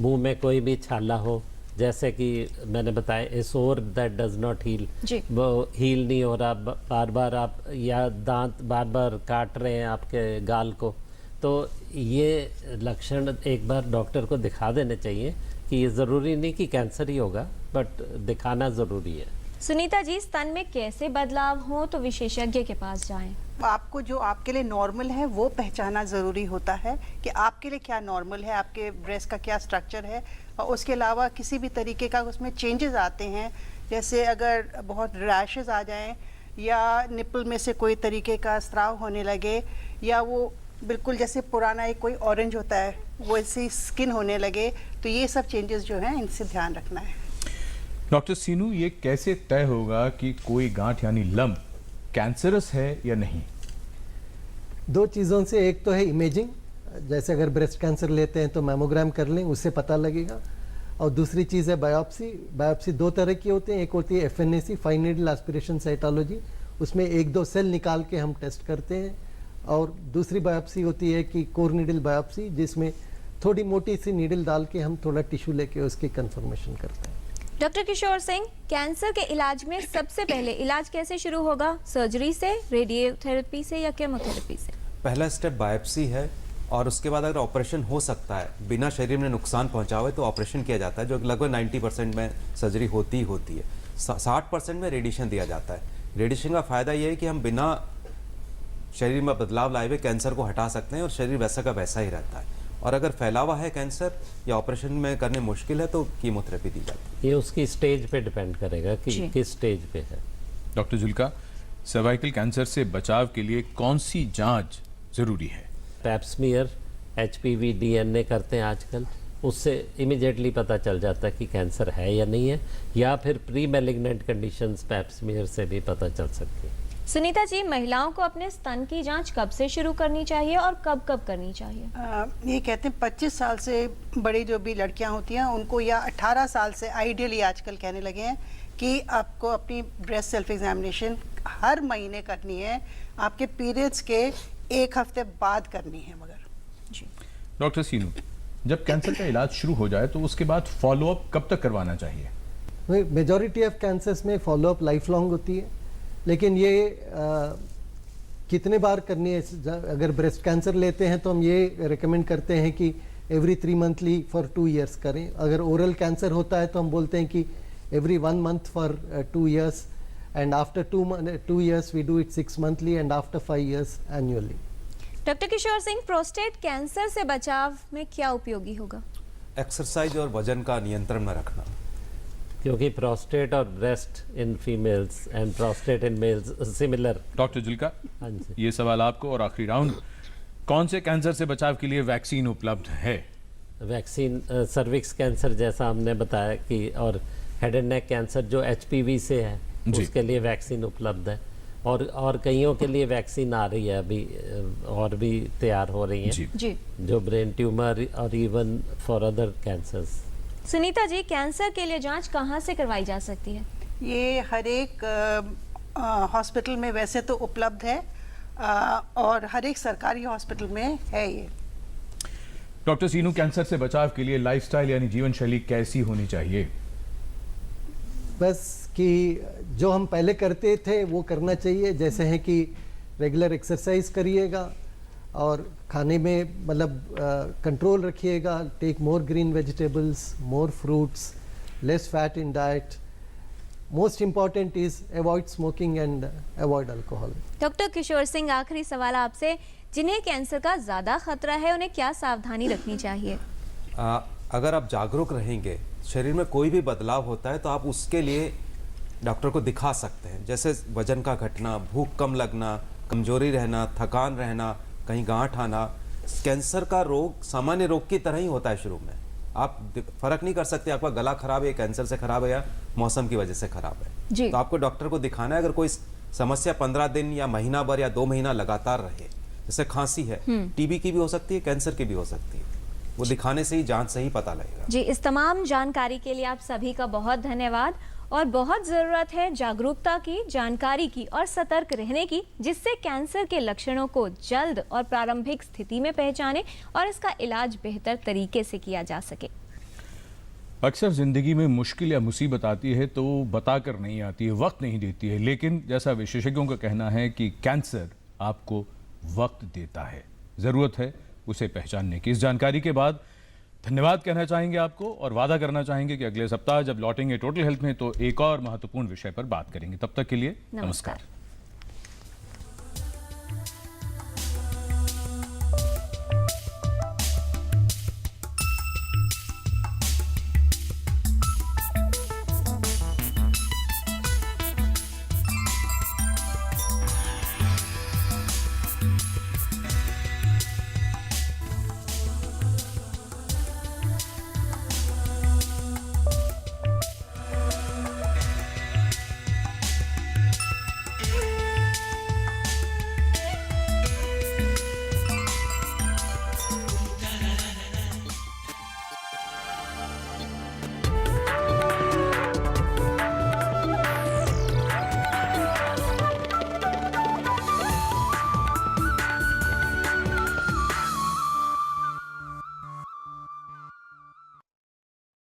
मुंह में कोई भी छाला हो, जैसे कि मैंने बताया, ए सोर दैट डज नॉट हील, वो हील नहीं हो रहा, बार बार आप, या दांत बार बार काट रहे हैं आपके गाल को, तो ये लक्षण एक बार डॉक्टर को दिखा देने चाहिए कि ये ज़रूरी नहीं कि कैंसर ही होगा, बट दिखाना ज़रूरी है। सुनीता जी, स्तन में कैसे बदलाव हो तो विशेषज्ञ के पास जाएं? आपको जो आपके लिए नॉर्मल है वो पहचाना ज़रूरी होता है कि आपके लिए क्या नॉर्मल है, आपके ब्रेस्ट का क्या स्ट्रक्चर है, और उसके अलावा किसी भी तरीके का उसमें चेंजेस आते हैं, जैसे अगर बहुत रैशेस आ जाएं, या निपल में से कोई तरीके का स्राव होने लगे, या वो बिल्कुल जैसे पुराना एक कोई ऑरेंज होता है वो ऐसी स्किन होने लगे, तो ये सब चेंजेस जो हैं इनसे ध्यान रखना है। डॉक्टर सीनू, ये कैसे तय होगा कि कोई गांठ यानी लंप कैंसरस है या नहीं? दो चीज़ों से, एक तो है इमेजिंग, जैसे अगर ब्रेस्ट कैंसर लेते हैं तो मैमोग्राम कर लें, उससे पता लगेगा। और दूसरी चीज़ है बायोप्सी। बायोप्सी दो तरह की होती हैं, एक होती है FNAC, fine needle aspiration cytology, उसमें 1-2 सेल निकाल के हम टेस्ट करते हैं, और दूसरी बायोप्सी होती है कि कोर नीडल बायोप्सी, जिसमें थोड़ी मोटी सी नीडल डाल के हम थोड़ा टिश्यू लेके उसकी कंफर्मेशन करते हैं। डॉक्टर किशोर सिंह, कैंसर के इलाज में सबसे पहले इलाज कैसे शुरू होगा? सर्जरी से, रेडियोथेरेपी से, या केमोथेरेपी से? पहला स्टेप बायोप्सी है, और उसके बाद अगर ऑपरेशन हो सकता है, बिना शरीर में नुकसान पहुंचा हुए, तो ऑपरेशन किया जाता है, जो लगभग 90% में सर्जरी होती ही होती है। 60% में रेडिएशन दिया जाता है। रेडिएशन का फायदा यह है कि हम बिना शरीर में बदलाव लाए हुए कैंसर को हटा सकते हैं, और शरीर वैसा का वैसा ही रहता है। और अगर फैला हुआ है कैंसर या ऑपरेशन में करने मुश्किल है तो कीमोथेरेपी दी जाती है। ये उसकी स्टेज पे डिपेंड करेगा कि किस स्टेज पे है। डॉक्टर जुल्का, सर्वाइकल कैंसर से बचाव के लिए कौन सी जांच जरूरी है? पैप स्मीयर, HPV DNA करते हैं आजकल, उससे इमिडिएटली पता चल जाता है कि कैंसर है या नहीं है, या फिर pre malignant conditions pap smear से भी पता चल सकती है। सुनीता जी, महिलाओं को अपने स्तन की जांच कब से शुरू करनी चाहिए और कब कब करनी चाहिए? ये कहते हैं 25 साल से बड़ी जो भी लड़कियां होती हैं उनको, या 18 साल से आइडियली आजकल कहने लगे हैं कि आपको अपनी ब्रेस्ट सेल्फ एग्जामिनेशन हर महीने करनी है, आपके पीरियड्स के 1 हफ्ते बाद करनी है। मगर जी डॉक्टर सीनू, जब कैंसर का इलाज शुरू हो जाए तो उसके बाद फॉलोअप कब तक करवाना चाहिए? मेजॉरिटी ऑफ कैंसर्स में फॉलोअप लाइफ लॉन्ग होती है, लेकिन ये कितने बार करनी है, अगर ब्रेस्ट कैंसर लेते हैं तो हम ये रिकमेंड करते हैं कि एवरी 3 मंथली फॉर 2 years करें। अगर ओरल कैंसर होता है तो हम बोलते हैं कि every 1 month for 2 years, and after 2 years we do it 6 monthly, and after 5 years annually. Doctor Kishore Singh, prostate cancer से बचाव में क्या उपयोगी होगा? एक्सरसाइज और वजन का नियंत्रण में रखना, क्योंकि प्रोस्टेट और breast in females and prostate in males similar. Doctor Julka, हाँ जी, ये सवाल आपको, और आखिरी राउंड, कौन से कैंसर से बचाव के लिए वैक्सीन उपलब्ध है? वैक्सीन सर्विक्स कैंसर जैसा हमने बताया कि, और हेड एंड नेक कैंसर जो HPV से है उसके लिए वैक्सीन उपलब्ध है, और कईयों के लिए वैक्सीन आ रही है अभी, और भी तैयार हो रही है जी। जो ब्रेन ट्यूमर और even for other cancers. Sunita ji, cancer के लिए जांच कहाँ से करवाई जा सकती है? ये हर एक हॉस्पिटल में वैसे तो उपलब्ध है और हर एक सरकारी हॉस्पिटल में है ये। डॉक्टर सीनू, कैंसर से बचाव के लिए लाइफस्टाइल यानी जीवन शैली कैसी होनी चाहिए? बस कि जो हम पहले करते थे वो करना चाहिए, जैसे है कि रेगुलर एक्सरसाइज करिएगा और खाने में मतलब कंट्रोल रखिएगा, take more green vegetables, more fruits, less fat in diet. Most important is avoid smoking and avoid alcohol. Doctor Kishore Singh, आखिरी सवाल आपसे, जिन्हें कैंसर का ज़्यादा खतरा है उन्हें क्या सावधानी रखनी चाहिए? अगर आप जागरूक रहेंगे, शरीर में कोई भी बदलाव होता है तो आप उसके लिए डॉक्टर को दिखा सकते हैं, जैसे वजन का घटना, भूख कम लगना, कमजोरी रहना, थकान रहना, कहीं गांठ आना। कैंसर का रोग सामान्य रोग की तरह ही होता है शुरू में, आप फर्क नहीं कर सकते आपका गला खराब है कैंसर से खराब है या मौसम की वजह से खराब है। तो आपको डॉक्टर को दिखाना है। अगर कोई समस्या 15 दिन या महीना भर या 2 महीना लगातार रहे, जैसे खांसी है, टीबी की भी हो सकती है, कैंसर की भी हो सकती है, वो दिखाने से ही जांच से ही पता लगेगा। जी, इस तमाम जानकारी के लिए आप सभी का बहुत धन्यवाद। और बहुत ज़रूरत है जागरूकता की, जानकारी की और सतर्क रहने की, जिससे कैंसर के लक्षणों को जल्द और प्रारंभिक स्थिति में पहचाने और इसका इलाज बेहतर तरीके से किया जा सके। अक्सर ज़िंदगी में मुश्किल या मुसीबत आती है तो बताकर नहीं आती है, वक्त नहीं देती है, लेकिन जैसा विशेषज्ञों का कहना है कि कैंसर आपको वक्त देता है, ज़रूरत है उसे पहचानने की। इस जानकारी के बाद धन्यवाद कहना चाहेंगे आपको और वादा करना चाहेंगे कि अगले सप्ताह जब लौटेंगे टोटल हेल्थ में तो एक और महत्वपूर्ण विषय पर बात करेंगे। तब तक के लिए नमस्कार।